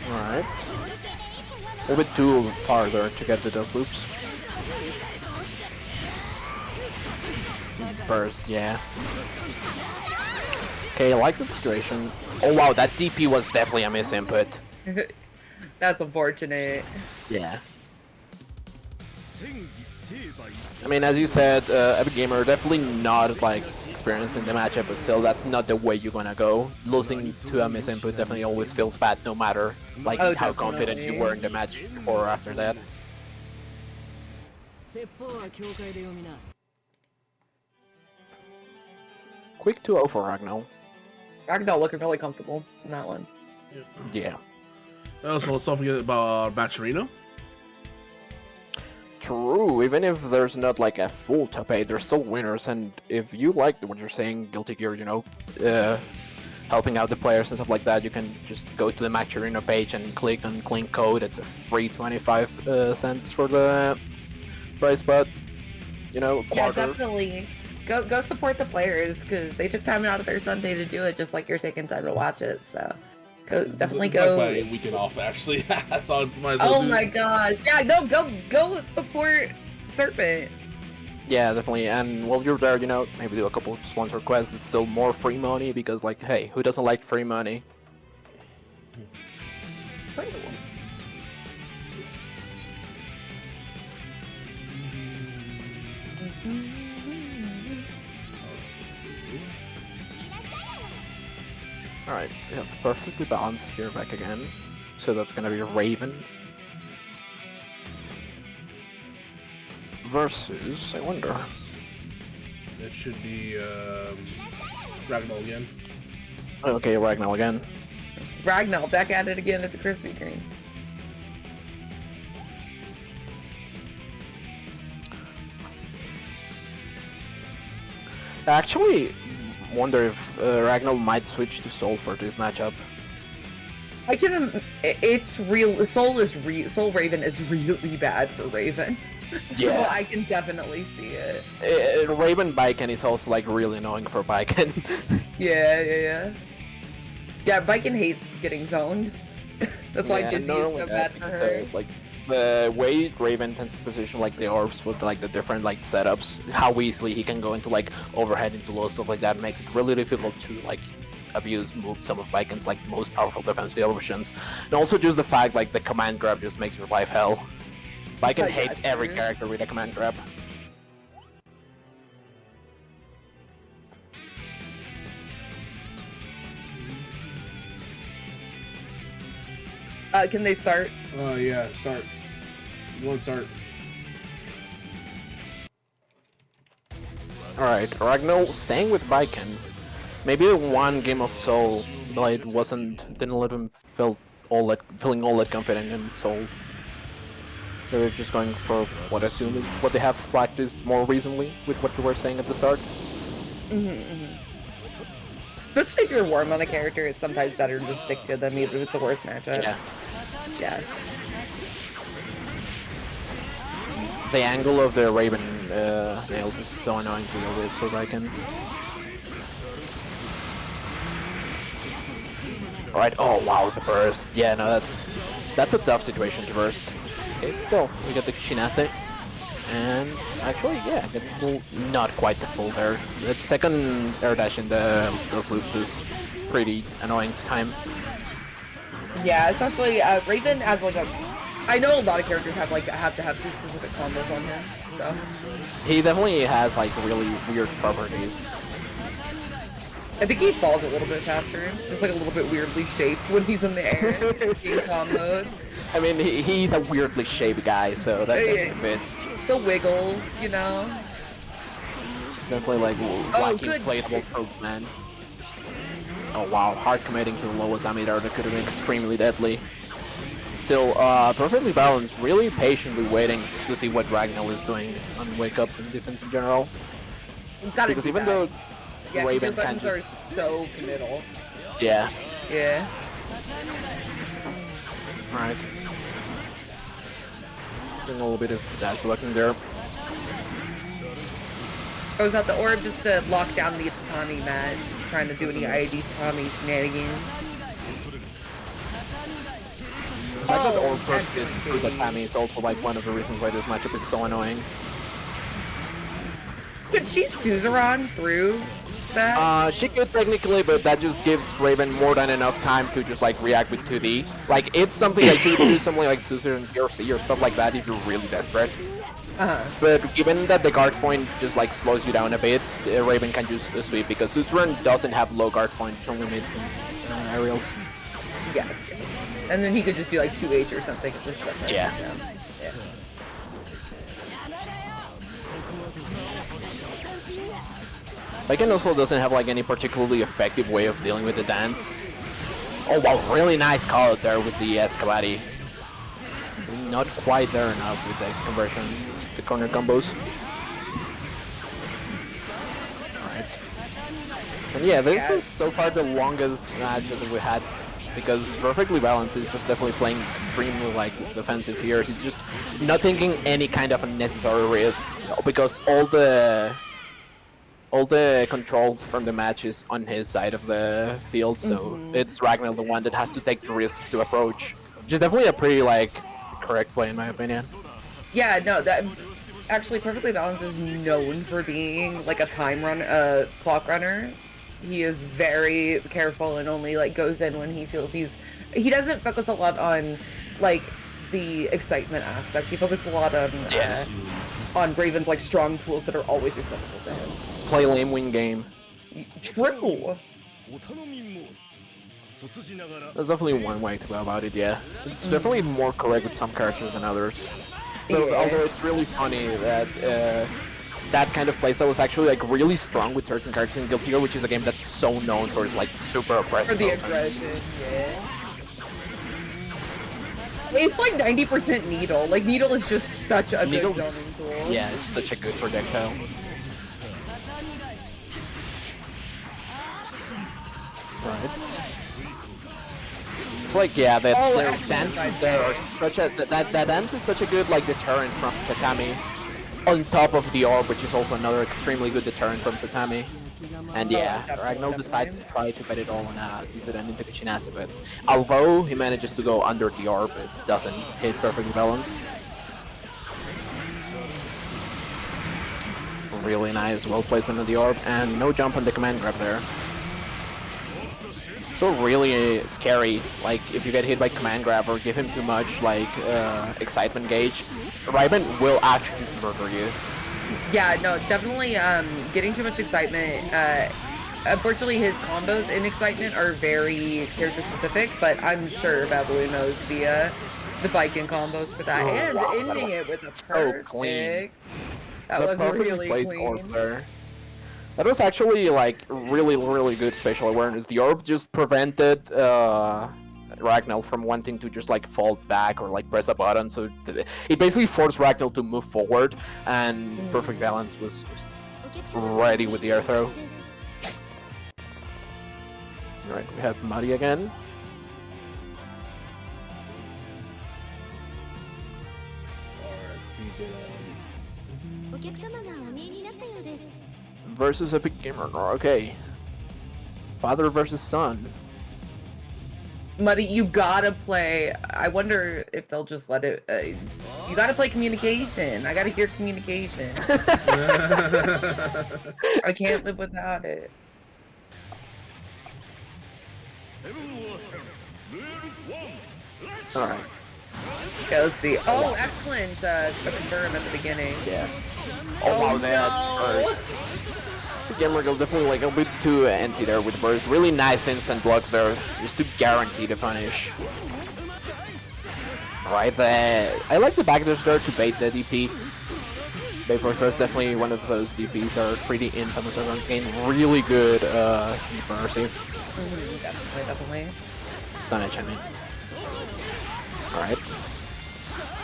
Alright. A little bit too farther to get the dust loops. Burst, yeah. Okay, I like the situation. Oh wow, that DP was definitely a misinput. That's unfortunate. Yeah. I mean, as you said, Epic Gamer definitely not like experiencing the matchup, but still, that's not the way you're gonna go. Losing to a misinput definitely always feels bad, no matter like how confident you were in the match before or after that. Quick 2-0 for Ragnar. Ragnar looking really comfortable in that one. Yeah. So let's not forget about Baccherino. True, even if there's not like a full top 8, there's still winners, and if you like what you're saying, Guilty Gear, you know, helping out the players and stuff like that, you can just go to the Baccherino page and click on Clean Code. It's a free 25 cents for the price, but, you know, quarter. Yeah, definitely. Go support the players, because they took time out of their Sunday to do it, just like you're taking time to watch it, so... Definitely go. Like my weekend off, actually. That's all. Might as well oh my gosh! Yeah, no, go support Serpent. Yeah, definitely. And while you're there, you know, maybe do a couple of sponsor quests. It's still more free money because, like, hey, who doesn't like free money? Alright, we have perfectly balanced here back again. So that's gonna be Raven. Versus, I wonder. It should be Ragnar again. Okay, Ragnar again. Ragnar back at it again at the Krispy Kreme. Actually, wonder if Ragnar might switch to Soul for this matchup. I can. It's real. Soul Raven is really bad for Raven. So Yeah. I can definitely see it. Raven Biken is also like really annoying for Biken. Yeah. Biken hates getting zoned. That's why Dizzy is so bad for her. So, like, the way Raven tends to position like the orbs with like the different like setups, how easily he can go into like overhead into low stuff like that makes it really difficult to like abuse some of Biken's like most powerful defensive options. And also just the fact like the command grab just makes your life hell. Biken hates every character with a command grab. Can they start? Yeah, start. You want to start? Alright, Ragnar staying with Biken. Maybe one game of Soul Blade didn't let him feeling all that confident in Soul. They're just going for what I assume is what they have practiced more recently with what you were saying at the start. Especially if you're warm on a character, it's sometimes better to just stick to them even if it's the worst matchup. Yeah. The angle of the Raven nails is so annoying to deal with for Viking. Alright, oh wow, the burst. Yeah, no, that's a tough situation to burst. Okay, so we got the Shinase. And actually, yeah, the full, not quite the full there. The second air dash in those loops is pretty annoying to time. Yeah, especially Raven has like a. I know a lot of characters have to have two specific combos on him. So He definitely has like really weird properties. I think he falls a little bit faster. Just like a little bit weirdly shaped when he's in the air. Being comboed. I mean, he's a weirdly shaped guy, so that definitely fits. The wiggles, you know? It's definitely like wacky inflatable probe man. Oh wow, hard committing to the lowest amitar that could have been extremely deadly. Still, perfectly balanced, really patiently waiting to see what Ragnall is doing on wake-ups and defense in general. Because even though Raven buttons are so committal. Yeah. Yeah. Right. Doing a little bit of dash blocking there. I was about the orb just to lock down the Tatami mat, trying to do any IAD Tatami shenanigans. The fact that the orb first is through the Tatami is also like one of the reasons why this matchup is so annoying. Could she Suzerain through that? She could technically, but that just gives Raven more than enough time to just like react with 2D. Like, it's something like you do something like Suzerain PRC or stuff like that if you're really desperate. But given that the guard point just like slows you down a bit, Raven can just sweep because Suzerain doesn't have low guard point, it's only mids and aerials. Yes. And then he could just do like 2H or something and just shut that Yeah. down. Yeah. Lycan also doesn't have like any particularly effective way of dealing with the dance. Oh wow, really nice call out there with the Calamity. So not quite there enough with the conversion, the corner combos. Alright. And yeah, this is so far the longest match that we had because Perfectly Balanced is just definitely playing extremely like defensive here. He's just not taking any kind of unnecessary risk because all the controls from the match is on his side of the field, so it's Ragnall the one that has to take the risks to approach, which is definitely a pretty like correct play in my opinion. Yeah, no, that actually Perfectly Balanced is known for being like a clock runner. He is very careful and only like goes in when he feels he doesn't focus a lot on like the excitement aspect. He focuses a lot on Raven's like strong tools that are always accessible to him. Play lame win game. True. That's definitely one way to go about it, yeah. It's definitely more correct with some characters than others. So, Yeah. although it's really funny that that kind of playstyle was actually like really strong with certain characters in Guilty Gear, which is a game that's so known for its like super For oppressive the offense. aggression, yeah. It's like 90% Needle. Like, Needle is just such a good zoning tool. Yeah, it's such a good projectile. Right. It's like, yeah, their dances there are such a that dance is such a good like deterrent from Tatami. On top of the orb, which is also another extremely good deterrent from Tatami. And yeah, Ragnall decides to try to bet it all on Xrd into Kuchinasa, but although he manages to go under the orb, it doesn't hit Perfectly Balanced. Really nice, well placement on the orb, and no jump on the command grab there. So really scary, like if you get hit by command grab or give him too much like excitement gauge, Raven will actually just murder you. Yeah, no, definitely getting too much excitement. Unfortunately, his combos in excitement are very character specific, but I'm sure Babalu knows the Viking combos for that, and wow, ending it with a so perfect. clean. That was really clean. There. That was actually like really good spatial awareness. The orb just prevented Ragnall from wanting to just like fall back or like press a button, so it basically forced Ragnall to move forward, and Perfect Balance was just ready with the air throw. Alright, we have Muddy again. Versus Epic Gamer. Okay. Father versus son. Muddy, you gotta play. I wonder if they'll just let it. You gotta play communication. I gotta hear communication. I can't live without it. Alright. Okay, let's see. Oh, excellent. Confirm at the beginning. Yeah. Oh wow, that first. Epic Gamer Girl definitely like a bit too antsy there with burst. Really nice instant blocks there, just to guarantee the punish. Right there. I like the back dash there to bait the DP. Bayforcer is definitely one of those DPs that are pretty infamous around the game. Really good speed mercy. Definitely. Stunage, I mean. Alright.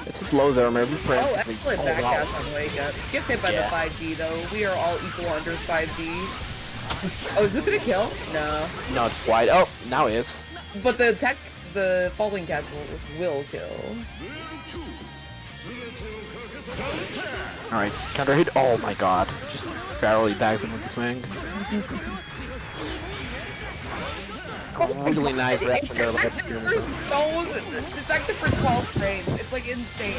It's low there, maybe print. Oh, excellent back dash on wake up. Gets hit by the 5D though. We are all equal under 5D. Oh, is this gonna kill? No. Not quite. Oh, now it is. But the falling catch will kill. Alright, counter hit. Oh my god. Just barely bags him with the swing. Really nice reaction there. Like It's active for 12 frames. It's like insane.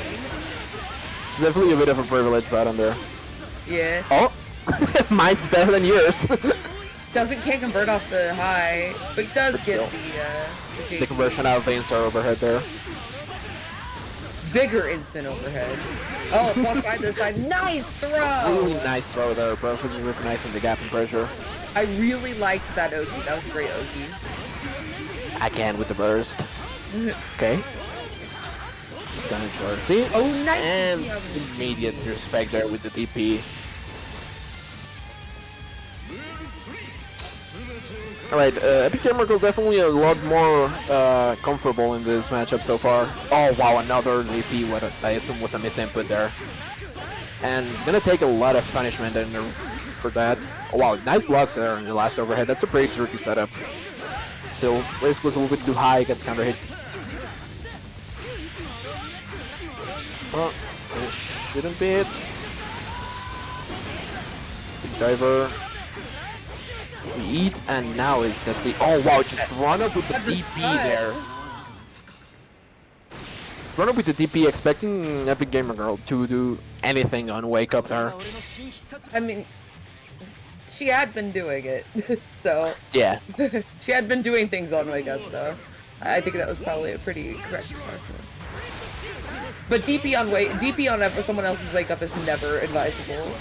Definitely a bit of a privilege button there. Yeah. Oh! Mine's better than yours. Can't convert off the high, but does But get still. the The conversion out of the instar overhead there. bigger instant overhead. Oh, walk side to side. Nice throw! Really nice throw there, perfectly recognizing the gap in pressure. I really liked that Oki. That was a great Oki. Again with the burst. Okay. Stunning short. See? Oh, nice! And immediate respect there with the DP. Alright, Epic Gamer Girl definitely a lot more comfortable in this matchup so far. Oh wow, another DP, what I assume was a misinput there. And it's gonna take a lot of punishment for that. Oh wow, nice blocks there in the last overhead. That's a pretty tricky setup. Still, risk was a little bit too high, gets counter hit. Well, this shouldn't be it. Big diver. We eat, and now is that the... Oh wow, just run up with the DP there. Run up with the DP, expecting Epic Gamer Girl to do anything on wake up there. I mean, she had been doing it, so... Yeah. She had been doing things on wake up, so... I think that was probably a pretty correct assessment. But DP on someone else's wake up is never advisable.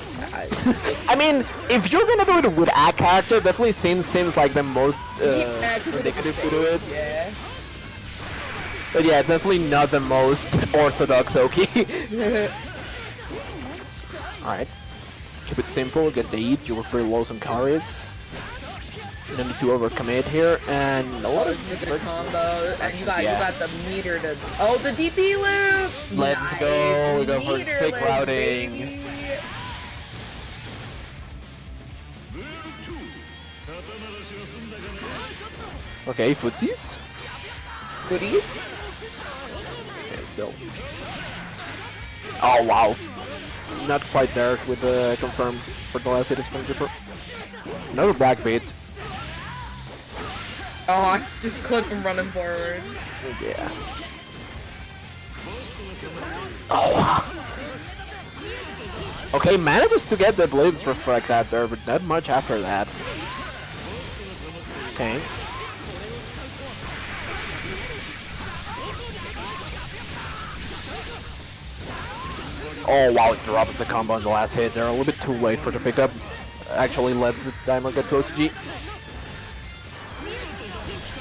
I mean, if you're gonna do it with a character, definitely seems like the most indicative to do it. Yeah. But yeah, definitely not the most orthodox Oki. Alright. Keep it simple, get the eat, you were pretty low some calories. No need to overcommit here, and a lot of good combo, and you got the meter to... Oh, the DP loops! Let's nice. go, we go for sick Meterless, routing. baby. Okay, footsies. Goodies? Okay, still. Oh wow. Not quite there with the confirm for the last hit of Stormtrooper. Another black bait. Oh, I just clipped him running forward. Yeah. Oh. Okay, manages to get the blades reflect out there, but not much after that. Okay. Oh wow, it drops the combo on the last hit. They're a little bit too late for the pickup. Actually lets the timer get to OTG.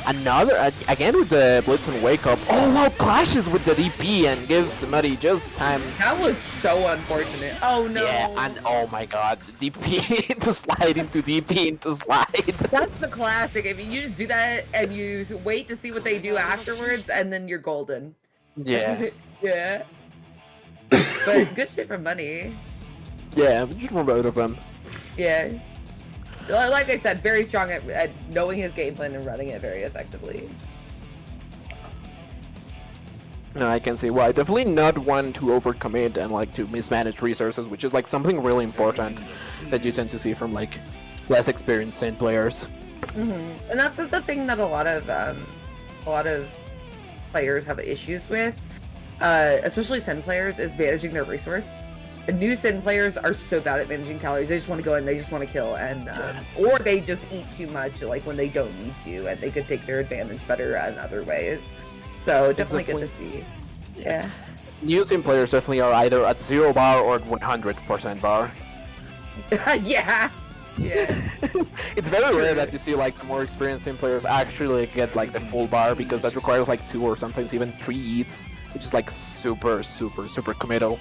Another, again with the Blitz and Wake Up. Oh wow, clashes with the DP and gives somebody just time. That was so unfortunate. Oh no. Yeah, and oh my god, DP into slide into DP into slide. That's the classic. I mean, you just do that and you wait to see what they do afterwards, and then you're golden. Yeah. Yeah. But good shit for money. Yeah, just from both of them. Yeah. Like I said, very strong at knowing his game plan and running it very effectively. No, I can see why. Definitely not one to overcommit and like to mismanage resources, which is like something really important that you tend to see from like less experienced Saint players. Mm-hmm. And that's the thing that a lot of players have issues with, especially Sin players, is managing their resource. New Sin players are so bad at managing calories. They just want to go in, they just want to kill, and or they just eat too much, like when they don't need to, and they could take their advantage better in other ways. So definitely good to see. Yeah. New Sin players definitely are either at 0 bar or 100% bar. Yeah. Yeah. It's very rare that you see like the more experienced team players actually get like the full bar, because that requires like 2 or sometimes even 3 eats, which is like super committal.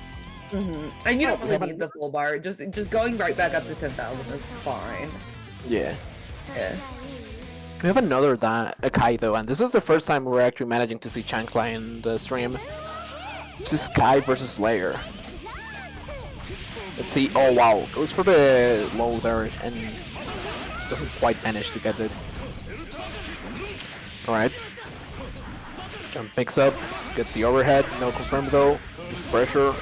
And you don't really need the full bar. Just going right back up to 10,000 is fine. Yeah. Yeah. We have another Kaido, and this is the first time we're actually managing to see Chancla in the stream. This is Kai versus Slayer. Let's see. Oh wow, goes for the low there and doesn't quite manage to get it. Alright. Jump picks up, gets the overhead, no confirm though, just pressure.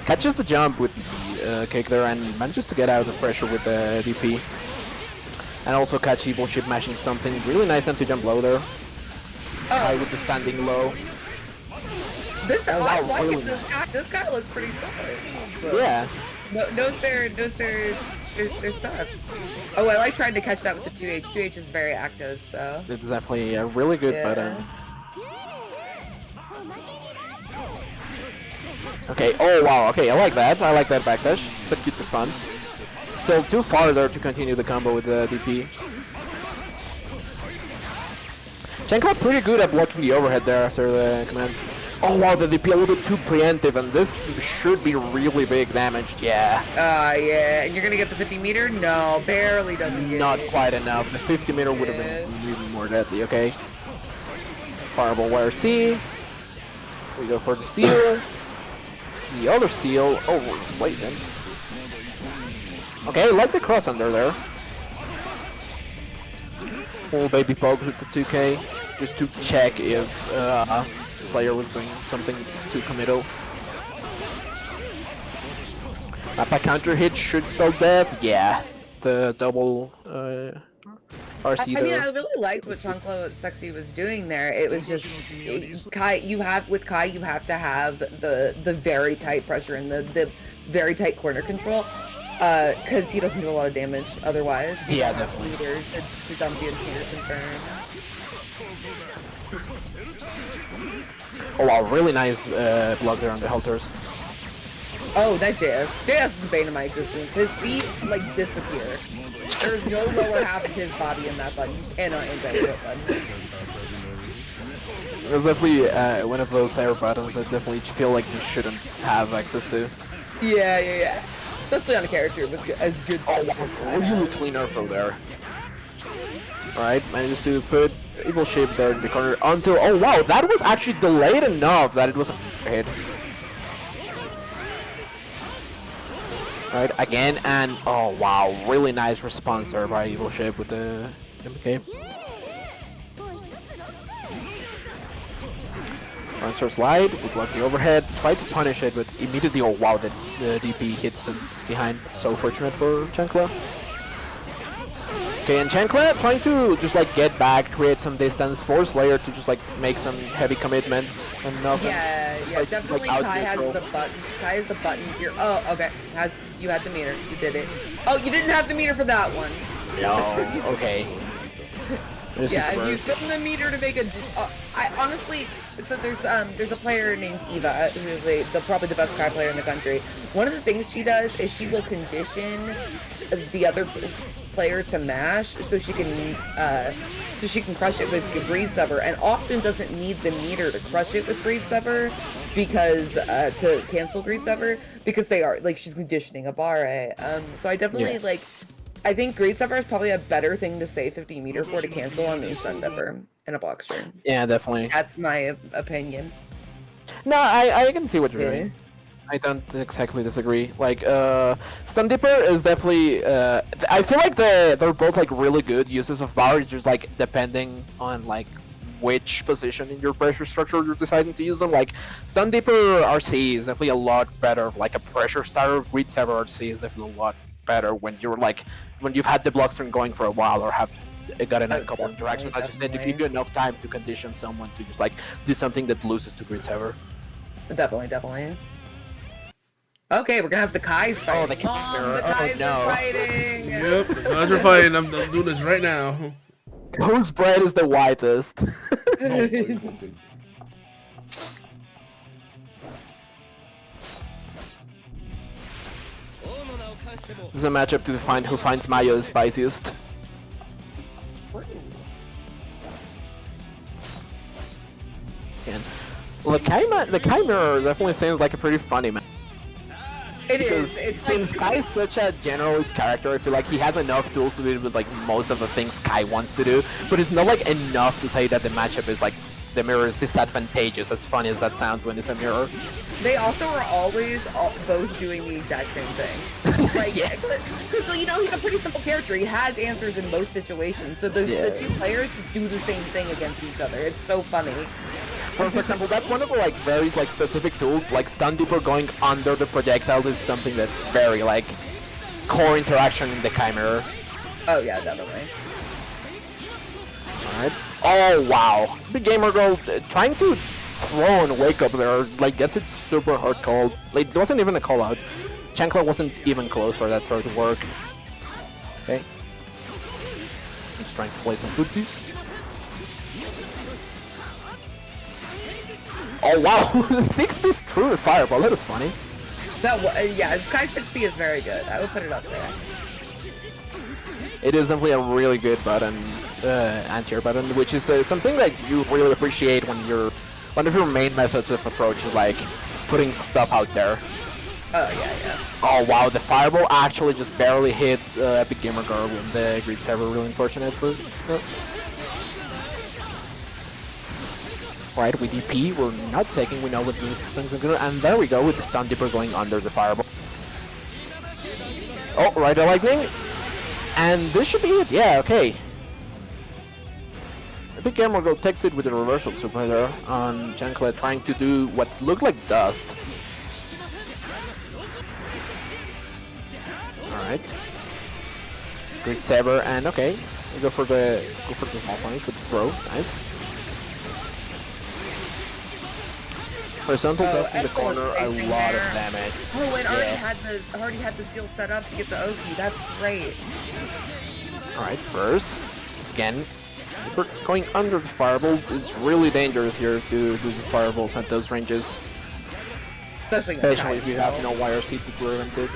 Catches the jump with the kick there and manages to get out of the pressure with the DP. And also catch Evil Ship mashing something. Really nice anti-jump low there. Kai with the standing low. This really this guy looks pretty solid. So. Yeah. Knows their stuff. Oh, I like trying to catch that with the 2H. 2H is very active, so. It's definitely a really good button. Okay, oh wow, okay, I like that. I like that backdash. It's a cute response. Still too far there to continue the combo with the DP. Chancla pretty good at blocking the overhead there after the commands. Oh wow, the DP a little bit too preemptive, and this should be really big damage, yeah. Yeah, and you're gonna get the 50 meter? No, barely doesn't get Not it. quite enough. The 50 meter would have been even more deadly, okay? Fireball Wire C. We go for the seal. The other seal. Oh, wait, then. Okay, I like the cross under there. Full baby poke with the 2K, just to check if Slayer was doing something too committal. Mappa counter hit should spell death. Yeah, the double RC. I mean, I really liked what Chancla Sexy was doing there. It was just Kai. You have to have the very tight pressure and the very tight corner control. Because he doesn't do a lot of damage otherwise. Yeah, definitely. Leaders to dump you and confirm. Oh wow, really nice block there on the halters. Oh, nice JS. JS is the bane of my existence. His feet, like, disappear. There's no lower half of his body in that button. You cannot aim that button. It was definitely one of those air buttons that definitely feel like you shouldn't have access to. Yeah. Especially on a character with as good. Oh wow, really clean throw there. Alright, manages to put Evil Shape there in the corner until, oh wow, that was actually delayed enough that it was a hit. Alright, again, and oh wow, really nice response there by Evil Shape with the MK. Monster slide, we block the overhead, try to punish it, but immediately, oh wow, the DP hits him behind. So fortunate for Chancla. Okay, and Chancla trying to just like get back, create some distance, force Slayer to just like make some heavy commitments and nothing. Yeah, like, definitely. Like Kai has the button. Kai has the buttons here. Oh, okay. You had the meter. You did it. Oh, you didn't have the meter for that one. No, okay. Yeah, and you spin the meter to make a. I honestly, so there's a player named Eva who is probably the best Kai player in the country. One of the things she does is she will condition the other player to mash so she can crush it with Greed Sever, and often doesn't need the meter to crush it with Greed Sever because to cancel Greed Sever, because they are like she's conditioning a bar. So I definitely like. I think Greed Sever is probably a better thing to say 50 meter for to cancel on the Stun Dipper in a block stream. Yeah, definitely. That's my opinion. No, I can see what you're doing. I don't exactly disagree. Like, Stun Dipper is definitely. I feel like they're both like really good uses of power. It's just like depending on like which position in your pressure structure you're deciding to use them. Like, Stun Dipper RC is definitely a lot better. Like a pressure starter, Greed Sever RC is definitely a lot better when you're like when you've had the block string going for a while or have gotten a couple interactions. I just need to give you enough time to condition someone to just like do something that loses to Greed Sever. Definitely. Okay, we're gonna have the Kai's fighting. Oh, the Kai's the Kai's no. are fighting. Yep, the guys are fighting. I'm doing this right now. Whose bread is the whitest? This is a matchup to define who finds mayo the spiciest. And the Chimera definitely seems like a pretty funny man. It Because is. It's since Kai is such a generalist character, I feel like he has enough tools to do with like most of the things Kai wants to do, but it's not like enough to say that the matchup is like the mirror is disadvantageous, as funny as that sounds when it's a mirror. They also are always both doing the exact same thing. Like, Yeah. because you know he's a pretty simple character. He has answers in most situations. So the two players do the same thing against each other. It's so funny. For example, that's one of the like very like specific tools. Like Stun Deeper going under the projectiles is something that's very like core interaction in the Chimera. Oh yeah, definitely. Alright. Oh wow! Big Gamer Girl trying to throw and wake up there, like gets it super hard called. Like it wasn't even a call out. Chancla wasn't even close for that throw to work. Okay. Just trying to play some footsies. Oh wow! 6-piece through the fireball, that was funny. Yeah, Kai 6P is very good. I would put it up there. It is definitely a really good button, anti-air button, which is something that you really appreciate when one of your main methods of approach is like putting stuff out there. Oh yeah. Oh wow, the fireball actually just barely hits Epic Gamer Girl with the Xrd server, really unfortunate for Right, with DP, we're not taking, we know what these things are gonna, and there we go with the Stun Dipper going under the fireball. Oh, right, the lightning. And this should be it, yeah, okay. Epic Gamer Girl takes it with a reversal super there on Chancla trying to do what looked like dust. Alright. Great saber, and okay. We go for the small punish with the throw, nice. Horizontal dust in the corner, a lot of damage. Oh, it already had the seal set up to get the Oki. That's great. Alright, first. Again, Sniper going under the fireball is really dangerous here to do the fireballs at those ranges. Especially if you have no YRC to prevent it.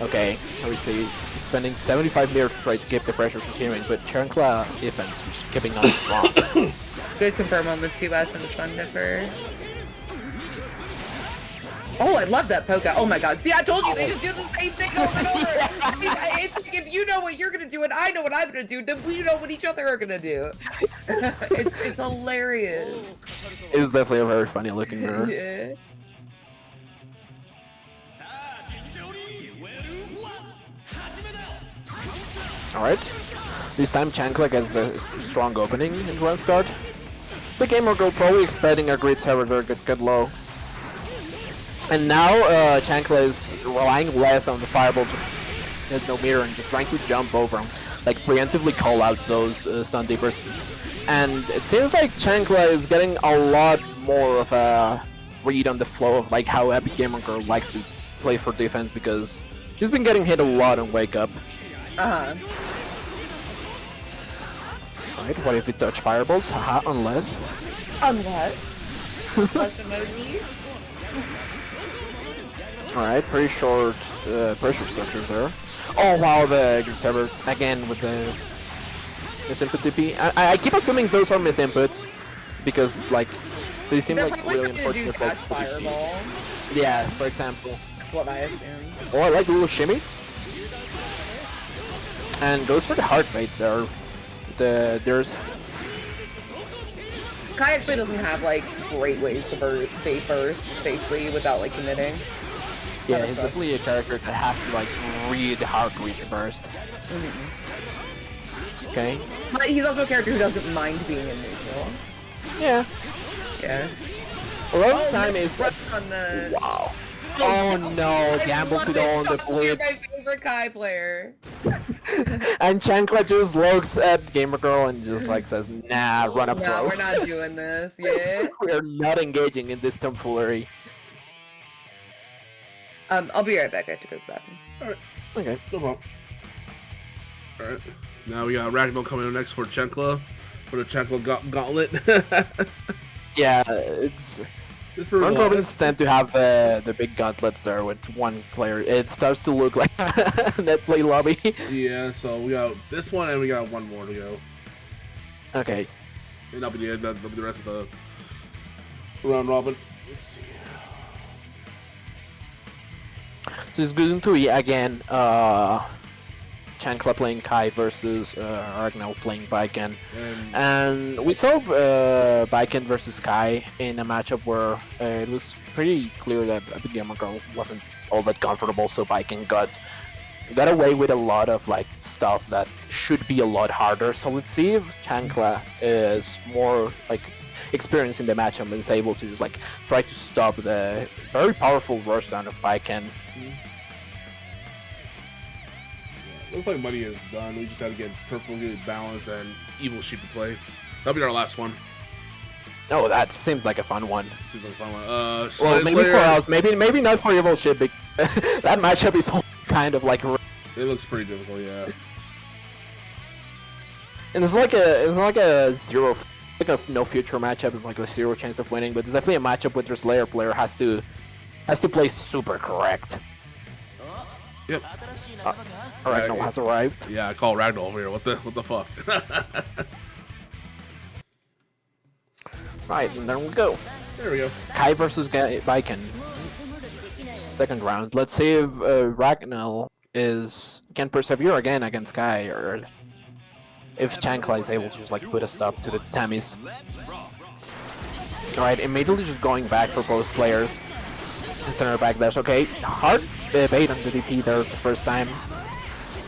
Okay, here we see spending 75 meters to try to keep the pressure continuing, but Chancla defense which is keeping on strong. Good confirm on the 2S and the Sun Dipper. Oh, I love that poke out. Oh my god. See, I told you, they just do the same thing over and over. I mean, it's like if you know what you're gonna do and I know what I'm gonna do, then we know what each other are gonna do. it's hilarious. It is definitely a very funny looking mirror. Yeah. Alright. This time Chancla gets the strong opening in round start. The Gamer Girl probably expecting a great server there, get low. And now Chancla is relying less on the fireballs. He has no meter and just trying to jump over them. Like preemptively call out those Stun Deepers. And it seems like Chancla is getting a lot more of a read on the flow of like how Epic Gamer Girl likes to play for defense because she's been getting hit a lot on Wake Up. Alright, what if we touch fireballs? Haha, unless. Flash emoji. Alright, pretty short pressure structure there. Oh wow, the Xrd server again with the misinput TP. I keep assuming those are misinputs because like they seem They're like probably really trying to do important. Slash Fireball. Yeah, for example. That's what I assume. Oh, I like the little shimmy. And goes for the heart rate there. There's Kai actually doesn't have like great ways to burst safely without like committing. yeah, he's definitely a character that has to like read how to reach the burst. Okay. But he's also a character who doesn't mind being in neutral. Yeah. Yeah. A lot of the time is on the... wow. Oh no, gambles it all on the You're my blitz. favorite Kai player. And Chancla just looks at Gamer Girl and just like says, nah, run up No, throw. we're not doing this, yeah. We're not engaging in this tomfoolery. I'll be right back. I have to go to the bathroom. Alright, Okay. no problem. Alright, now we got Ragnar coming in next for Chancla. For the Chancla gauntlet. Yeah, it's This Round robins tend to have the big gauntlets there with one player. It starts to look like net play lobby. Yeah, so we got this one and we got one more to go. Okay. And that'll be the rest of the round robin. Let's see. So it's going to be again Chancla playing Kai versus Ragnall playing Baiken. And we saw Baiken versus Kai in a matchup where it was pretty clear that Abigail Girl wasn't all that comfortable, so Baiken got away with a lot of like stuff that should be a lot harder. So let's see if Chancla is more like experienced in the matchup and is able to just like try to stop the very powerful rush down of Baiken. Looks like money is done. We just have to get perfectly balanced and evil sheep to play. That'll be our last one. Oh, that seems like a fun one. Seems like a fun one. Well, maybe for us, maybe not for evil sheep. That matchup is kind of like. It looks pretty difficult, yeah. And it's like a zero, like a no future matchup. It's like a zero chance of winning, but it's definitely a matchup where the Slayer player has to play super correct. Yep. Ragnall has arrived. Yeah, I call Ragnall over here. What the fuck? Right, and there we go. There we go. Kai versus Baiken. Second round. Let's see if Ragnall can persevere again against Kai, or if Chancla is able to just like put a stop to the Tamis. Alright, immediately just going back for both players. Center back dash, okay. Hard bait on the DP there the first time.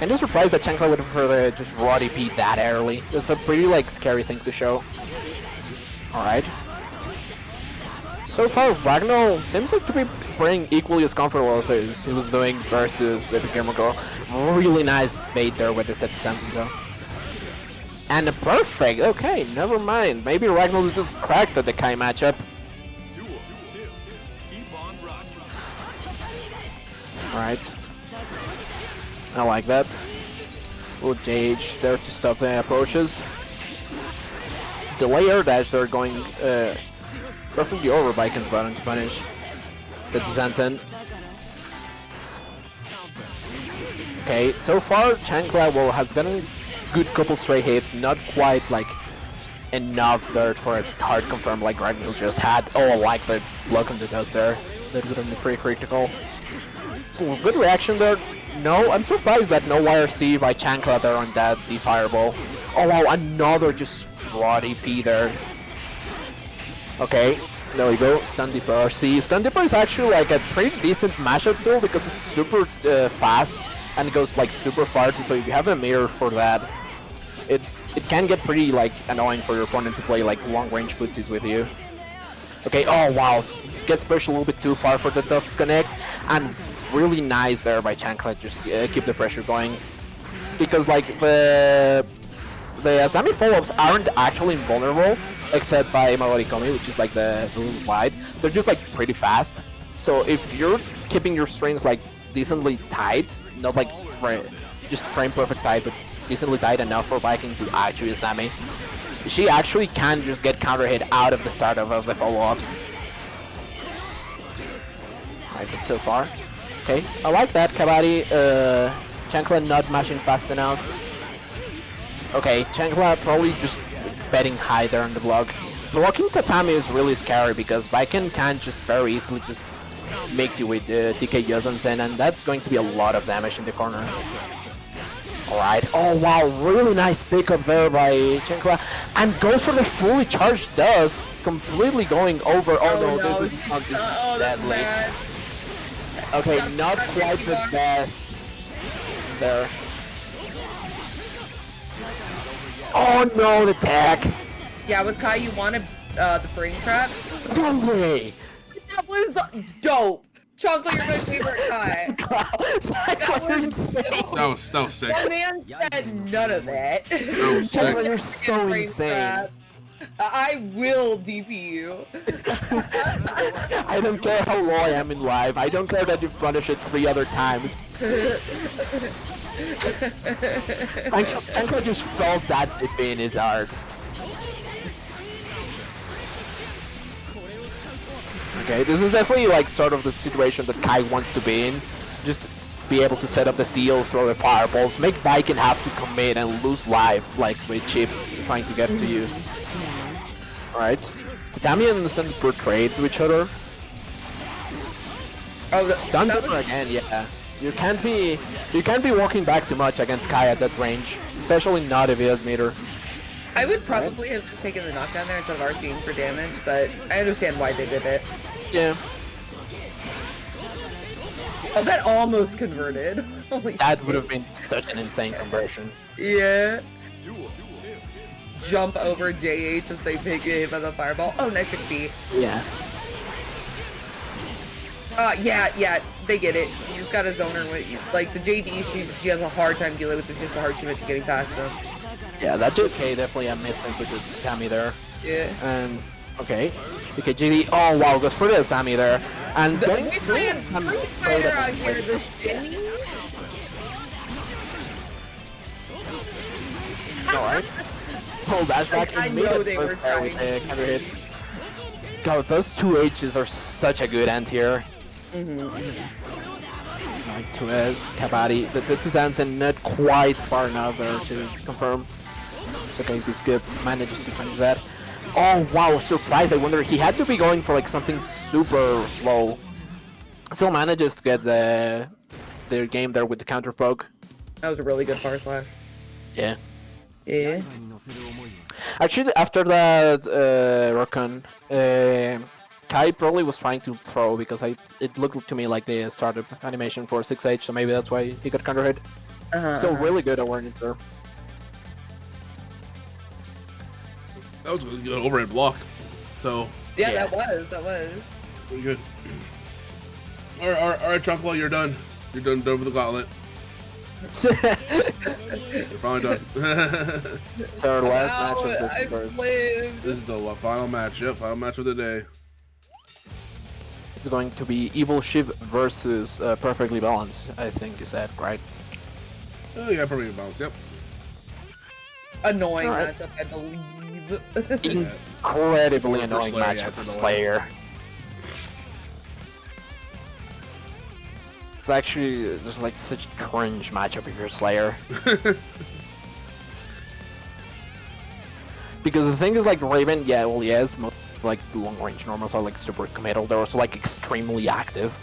I'm just surprised that Chancla would prefer to just raw DP that early. It's a pretty like scary thing to show. Alright. So far, Ragnall seems like to be playing equally as comfortable as he was doing versus Epic. Really nice bait there with the Setsu though. And a perfect, okay, never mind. Maybe Ragnall is just cracked at the Kai matchup. Alright. I like that. Little Jage there to stop the approaches. Delay air dash there going perfectly over Baiken's button to punish. That's Zansen. Okay, so far Chancla has gotten a good couple straight hits, not quite like enough there for a hard confirm like Ragnall just had. Oh, I like the block on the dust there. That would have been pretty critical. So good reaction there. No, I'm surprised that no YRC by Chancla there on that D-Fireball. Oh wow, another just raw DP there. Okay, there we go. Stun Dipper RC. Stun Dipper is actually like a pretty decent mashup tool because it's super fast and it goes like super far. So if you have a mirror for that, it can get pretty like annoying for your opponent to play like long range footsies with you. Okay, oh wow, gets pushed a little bit too far for the dust connect, and really nice there by Chancla, just keep the pressure going. Because like the Asami follow-ups aren't actually invulnerable, except by Mawarikomi, which is like the little slide. They're just like pretty fast. So if you're keeping your strings like decently tight, not like just frame perfect tight, but decently tight enough for Viking to actually Asami, she actually can just get counter hit out of the start of the follow-ups. Right, but so far. Okay, I like that, Kabaddi. Chancla not mashing fast enough. Okay, Chancla probably just betting high there on the block. Blocking Tatami is really scary because Baiken can just very easily just mix you with TK Yosansen, and that's going to be a lot of damage in the corner. Alright, oh wow, really nice pickup there by Chancla, and goes for the fully charged dust, completely going over. Oh no, this is not deadly. Okay, not quite the best there. Oh no, the tag! Yeah, with Kai, you wanted the brain trap. No way! That was dope! Chocolate, you're my favorite Kai. That was sick. That man said none of that. Chocolate, you're so insane. I will DP you. I don't care how low I am in live. I don't care that you've punished it 3 other times. Chancla just felt that DP in his heart. Okay, this is definitely like sort of the situation that Kai wants to be in. Just be able to set up the seals, throw the fireballs, make Baiken have to commit and lose life, like with chips trying to get to you. Alright. Tatami and Sun portrayed to each other. Oh, Stun Boomer again, yeah. You can't be walking back too much against Kai at that range, especially not if he has meter. I would probably have just taken the knockdown there instead of RCing for damage, but I understand why they did it. Yeah. Oh, that almost converted. Holy That shit. would have been such an insane conversion. Yeah. Jump over JH as they get hit by the fireball. Oh, nice XP. Yeah. Yeah, they get it. You just gotta zone her with, like, the JD, she has a hard time dealing with. It's just a hard commit to getting past them. Yeah, that's okay. Definitely a missed with the Tatami there. Yeah. And okay, JD. Oh wow, goes for the Sammy there. And We going play a Street Fighter out here, the shimmy. Alright. Pull dash back I and know made they it were first there with trying. the counter hit. God, those two H's are such a good end here. Like 2S, Kabaddi. This is Anson not quite far enough there to confirm. Okay, this skip manages to finish that. Oh wow, surprise! I wonder, he had to be going for like something super slow. Still manages to get their game there with the counter poke. That was a really good far slash. Yeah. Yeah. Actually, after that Rokon, Kai probably was trying to throw because it looked to me like the startup animation for 6H, so maybe that's why he got counter hit. So really good awareness there. That was a good overhead block. So Yeah, Yeah. that was. pretty good. All right, Chocolate, you're done. You're done with the gauntlet. You're finally done. So our last match Wow, of this I've first. lived. This is the final match. Yep, final match of the day. It's going to be Evil Shiv versus Perfectly Balanced, I think you said, right? Oh yeah, probably balance. Yep. Annoying Alright. matchup, I believe. Incredibly annoying Slayer, matchup yeah, for it's Slayer. It's actually just like such a cringe matchup if you're Slayer. Because the thing is, like, Raven, yeah, well, yes, most like the long range normals are like super committal. They're also like extremely active.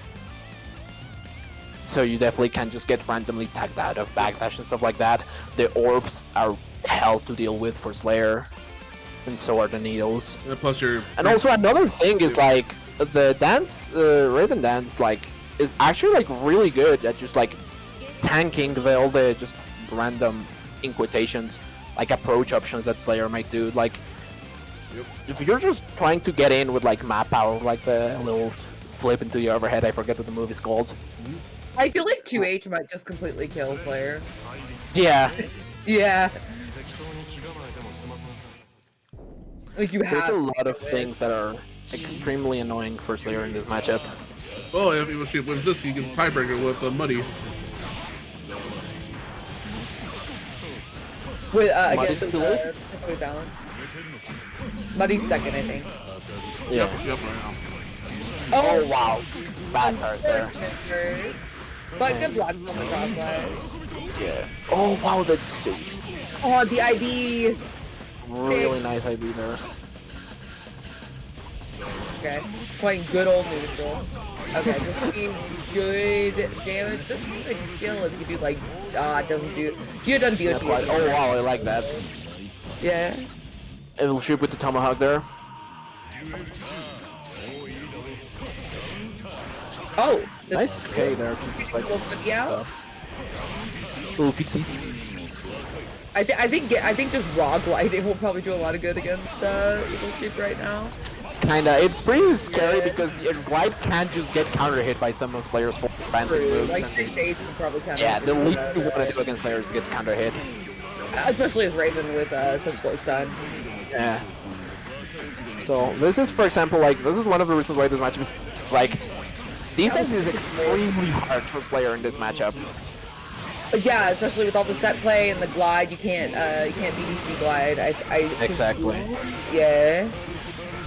So you definitely can't just get randomly tagged out of backdash and stuff like that. The orbs are hell to deal with for Slayer, and so are the needles. And plus your And also another thing is like the dance, Raven dance, like is actually like really good at just like tanking all the just random, in quotations, like approach options that Slayer might do. Like if you're just trying to get in with like map power, like the little flip into your overhead, I forget what the move is called. I feel like 2H might just completely kill Slayer. Yeah, Yeah. Like you there's have a to lot of do it. things that are extremely annoying for Slayer in this matchup. oh, if Evil Shield wins this, he gets tiebreaker with Muddy. With, Muddy's against in the lead? Perfectly Balanced. Muddy's second, I think. Yeah. Yep, right now. Oh wow, bad cards there. Misters. But good blocks on the crosswise. Yeah. Oh wow, the Oh, the IB. really nice IB there. Okay. Playing good old neutral. Okay, this would be good damage. This would be a kill if you do like, it doesn't do. You done Yeah, DOT. quite- oh wow, I like that. Yeah. It'll shoot with the tomahawk there. Oh. Nice K there. Just like Yeah. little footsies. I think just raw gliding will probably do a lot of good against Evil Sheep right now. Kinda. It's pretty scary Yeah. because White can't just get counter hit by some of Slayer's full fancy True. moves. Like and- 6-8 would probably kind yeah, of. the least you want to do against Slayer is get counter hit. Especially as Raven with such low stun. Yeah. So this is, for example, like this is one of the reasons why this matchup is like defense is extremely hard for Slayer in this matchup. But yeah, especially with all the set play and the glide, you can't BDC glide. I Exactly. Yeah.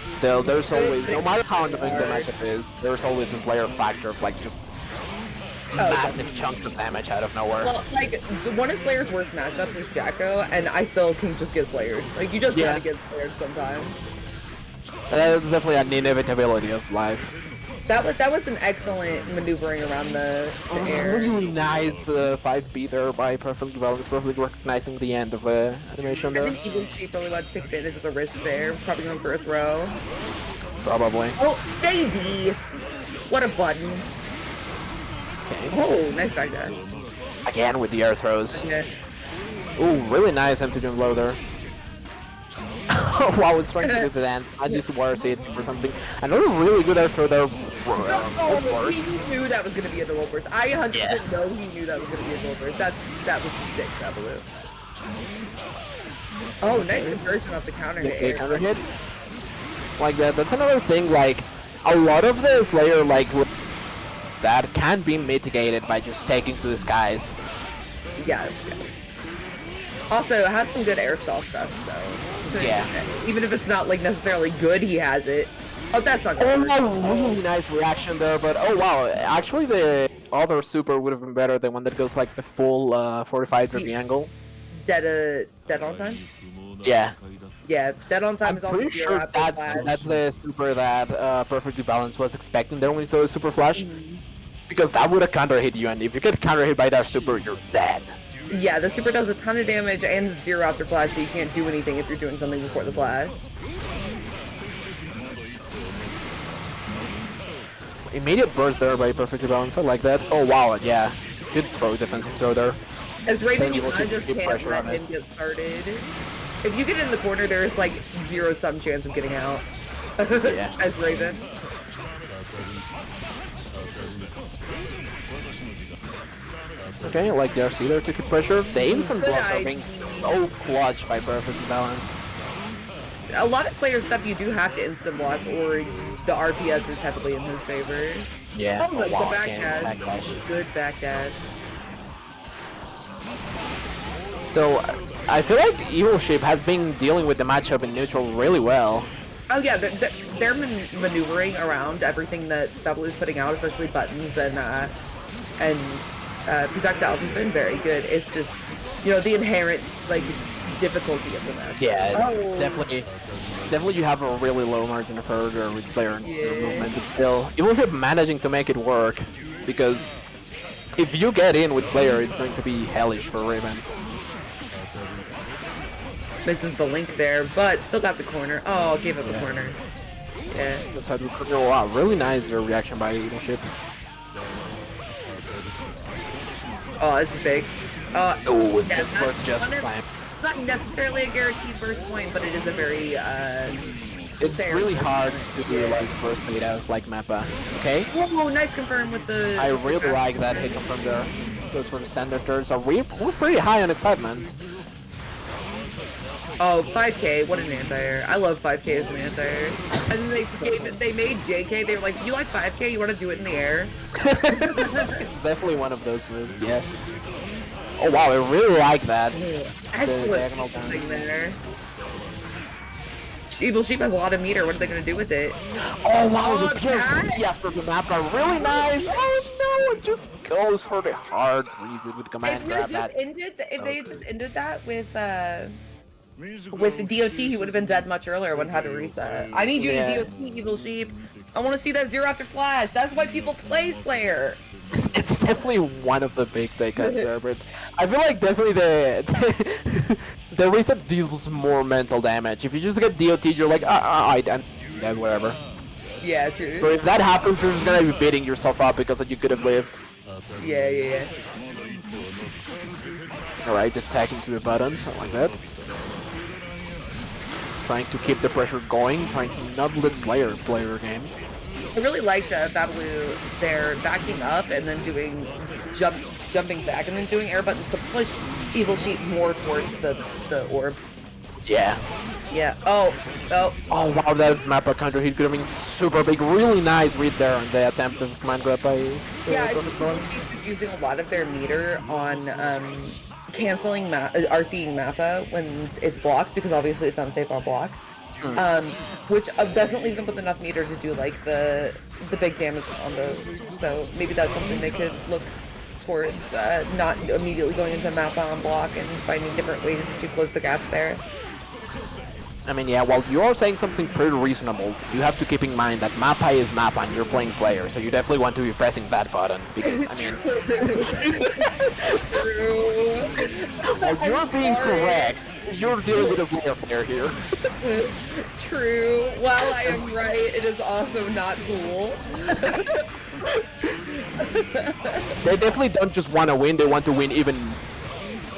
Still, there's always, no matter how Good. annoying the matchup is, there's always this layer factor of like just massive chunks of damage out of nowhere. Well, like, one of Slayer's worst matchups is Jacko, and I still can just get Slayered. Like, you just gotta get Slayered sometimes. That's definitely an inevitability of life. That was an excellent maneuvering around the air. Really nice 5B there by Perfect Balance, perfectly recognizing the end of the animation I there. think even she probably wanted to take advantage of the risk there. Probably going for a throw. Probably. Oh, JD! What a button. Okay. Oh, nice back dash. Again with the air throws. Yeah. Ooh, really nice empty jump low there. Wow, it's trying to do the dance, not just water seed for something. Another really good air throw there. First. He knew that was going to be a dual burst. I 100% know he knew that was going to be a dual burst. That was sick, Evolute. Oh, nice conversion off the counter hit. The counter hit. Like that. That's another thing. Like a lot of the Slayer like that can be mitigated by just taking to the skies. Yes. Also, it has some good air stall stuff, so yeah. Even if it's not like necessarily good, he has it. Oh, that's not Oh, good. really nice reaction there, but oh wow, actually the other super would have been better than one that goes like the full 45 degree angle. Dead on time? Yeah. Yeah, dead on time I'm is also pretty zero sure after flash. that's the super that Perfectly Balanced was expecting there when he saw the super flash. Because that would have counter hit you, and if you get counter hit by that super, you're dead. Yeah, the super does a ton of damage and zero after flash, so you can't do anything if you're doing something before the flash. Immediate burst there by Perfectly Balanced, I like that. Oh wow, yeah. Good throw, defensive throw there. As Raven, you Then kind of keep just can't pressure let on him us. get started. If you get in the corner, there's like 0-some chance of getting out. Yeah. As Raven. Okay, like the RC there to keep pressure. The instant Good blocks are eye. being so clutch by Perfectly Balanced. A lot of Slayer stuff you do have to instant block, or the RPS is heavily in his favor. Yeah. Oh, the wow, back can't dash. backdash. Good back dash. So, I feel like Evil Shape has been dealing with the matchup in neutral really well. Oh yeah, they're maneuvering around everything that Evolute's putting out, especially buttons and projectiles has been very good. It's just, you know, the inherent like difficulty of the match. Yeah, it's definitely you have a really low margin of error with Slayer and movement, but still, Evil Shape managing to make it work, because if you get in with Slayer, it's going to be hellish for Raven. Misses the link there, but still got the corner. Oh, gave up the corner. Yeah. That's how oh, wow, really nice reaction by Evil Shape. Oh, this is big. Oh, yeah, that's just fine. It's not necessarily a guaranteed burst point, but it is a very It's fair really burst. hard to do like burst fade out like Mappa. Okay? Whoa, nice confirm with the... I really like that hit confirm there. Goes for the standard turns. So we're pretty high on excitement. Oh, 5K, what an anti-air. I love 5K as an anti-air. And then they made JK, they were like, you like 5K, you want to do it in the air? It's definitely one of those moves, yes. Oh wow, I really like that. Excellent diagonal thing there. Evil Sheep has a lot of meter, what are they going to do with it? Oh wow, Oh, the PRC after the map are really nice. Oh no, it just goes for the hard reset with command If, grab. That. if they had just ended that with the DOT, he would have been dead much earlier when had to reset. I need you to DOT, Evil Sheep. I want to see that zero after flash. That's why people play Slayer. It's definitely one of the big takeouts there, but I feel like definitely the reset deals more mental damage. If you just get DOT, you're like, and whatever. Yeah, true. But if that happens, you're just gonna be beating yourself up because you could have lived. Yeah. Alright, attacking to the buttons, something like that. Trying to keep the pressure going, trying to not let Slayer play her game. I really liked Babalu. They're backing up and then doing jumping back and then doing air buttons to push Evil Sheep more towards the orb. Yeah. Yeah. Oh. Oh wow, that Mappa counter hit could have been super big. Really nice read there on the attempt of command grab by. Yeah, I see Evil Sheep is using a lot of their meter on canceling RCing Mappa when it's blocked, because obviously it's unsafe on block. which doesn't leave them with enough meter to do like the big damage combos. So maybe that's something they could look towards, not immediately going into map on block and finding different ways to close the gap there. I mean, yeah, while you're saying something pretty reasonable, you have to keep in mind that Mappa is Mappa and you're playing Slayer, so you definitely want to be pressing that button, because, I mean... While you're being correct, you're dealing with a Slayer player here. True. While I am right, it is also not cool. They definitely don't just want to win, they want to win even...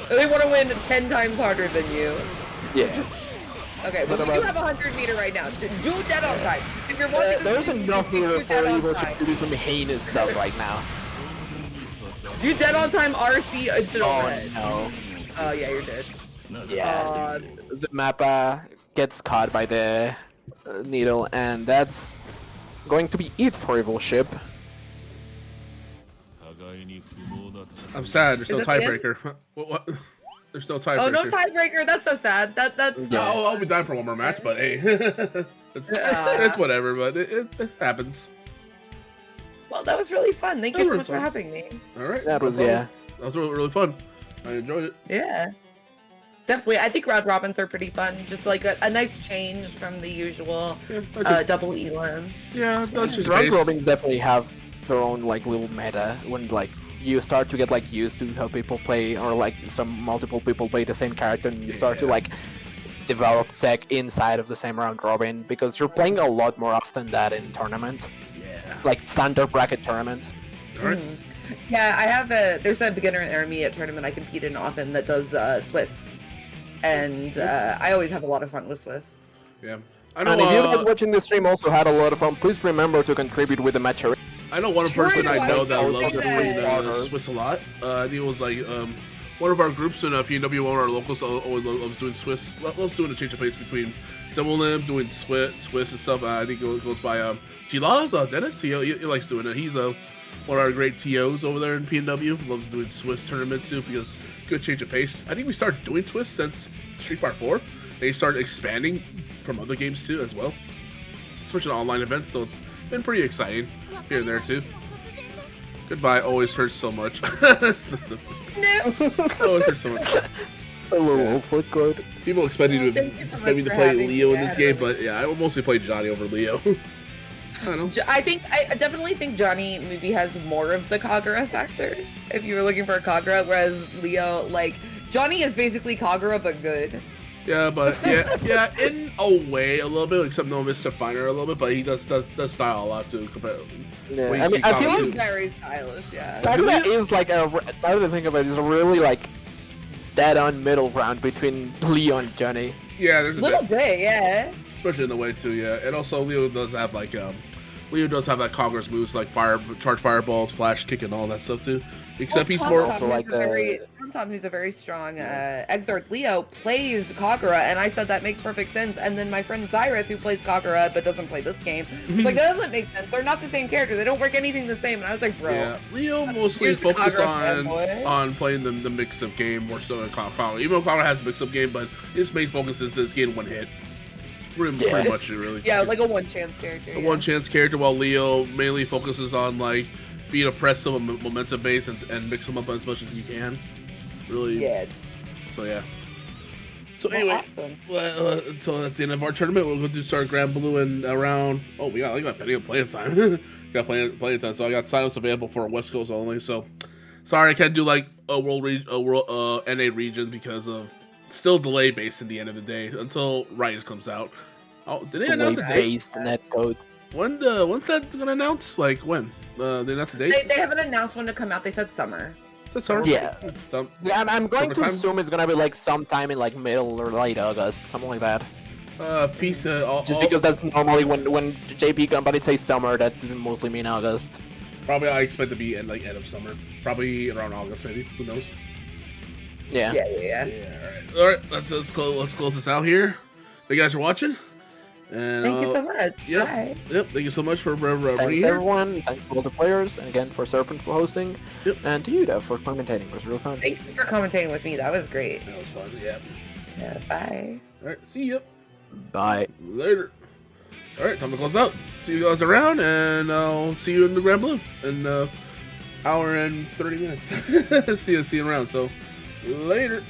They want to win 10 times harder than you. Yeah. Okay, well, we do have 100 meter right now. So do dead on time. If you're watching there's enough meter for Evil Ship to do some heinous stuff right now. Do dead on time RC instead of Oh no. Oh yeah, you're dead. Yeah, the Mappa gets caught by the needle, and that's going to be it for Evil Ship. I'm sad. There's no Is that the end? tiebreaker. What? There's no tiebreaker. Oh, no tiebreaker. That's so sad. That's Yeah, I'll be dying for one more match, but hey, it's whatever. But it happens. Well, that was really fun. Thank you so much for having me. All right, That was, that was really fun. I enjoyed it. Yeah. Definitely. I think round robins are pretty fun. Just like a nice change from the usual double elim. Yeah, that's just Round robins definitely have their own like little meta when like you start to get like used to how people play, or like some multiple people play the same character, and you start to like develop tech inside of the same round robin, because you're playing a lot more often than that in tournament. Yeah. Like standard bracket tournament. All right. Yeah, I have there's a beginner and intermediate tournament I compete in often that does Swiss. And I always have a lot of fun with Swiss. Yeah. I know. And if you guys watching the stream also had a lot of fun, please remember to contribute with the match. I know one person I know that loves that. playing Swiss a lot. I think it was like one of our groups in PNW, one of our locals, always loves doing Swiss. Loves doing a change of pace between double limb, doing Swiss and stuff. I think it goes by T-Laws, Dennis. He likes doing it. He's one of our great TOs over there in PNW. Loves doing Swiss tournaments too, because good change of pace. I think we started doing Swiss since Street Fighter 4. They started expanding from other games too as well, especially online events. So it's been pretty exciting here and there too. Goodbye always hurts so much. Always hurts so much. A little foot guard. People expect me to play Leo in this game, but yeah, I will mostly play Johnny over Leo. I don't know. I definitely think Johnny maybe has more of the Kagura factor, if you were looking for a Kagura, whereas Leo, like, Johnny is basically Kagura but good. Yeah, but yeah, in a way, a little bit, except no Mr. Finer a little bit, but he does style a lot too. Yeah, I mean, I feel like very stylish, yeah. Kagura is like now that I think about it, is a really like dead-on middle ground between Leo and Johnny. Yeah, there's a little bit, yeah. Especially in the way too, yeah. And also Leo does have like that Kagura's moves like charge fireballs, flash kick, and all that stuff too. Except he's more also like Tom, who's a very strong Xrd Leo, plays Kagura, and I said that makes perfect sense. And then my friend Xrd, who plays Kagura but doesn't play this game, was like, that doesn't make sense. They're not the same character. They don't work anything the same. And I was like, bro. Yeah, Leo mostly focus on playing the mix-up game more so than Kagura. Even though Kagura has a mix-up game, but his main focus is getting one hit. Pretty much, really. Yeah, like a one-chance character. A one-chance character, while Leo mainly focuses on like being oppressive and momentum based and mix them up as much as you can. Really. Yeah. So yeah. So anyway, awesome. So that's the end of our tournament. We'll go to start Grand Blue in around. Oh, we got plenty of playing time. got plenty of time. So I got signups available for West Coast only. So sorry I can't do like a world NA region because of still delay based in the end of the day until Rise comes out. Oh, did they announce the date? Based net code. When's that gonna announce? Like when? They announced the date? They haven't announced when to come out. They said summer. Summer? Yeah. I'm going to assume it's gonna be like sometime in like middle or late August, something like that. Just because that's normally when JP companies say summer, that doesn't mostly mean August. Probably I expect to be at like end of summer, probably around August maybe. Who knows? Yeah. Yeah. All right. Let's close this out here. Thank you guys for watching. And, thank you so much. Yep. Bye. Yep. Thank you so much for thanks everyone. Thanks for all the players, and again for Serpent for hosting, and to you, Dev, for commentating. It was real fun. Thank you for commentating with me. That was great. That was fun. Yeah. Yeah. Bye. All right. See ya. Bye. Later. All right, time to close out. See you guys around, and I'll see you in the Grand Blue in hour and 30 minutes. see you around. So later.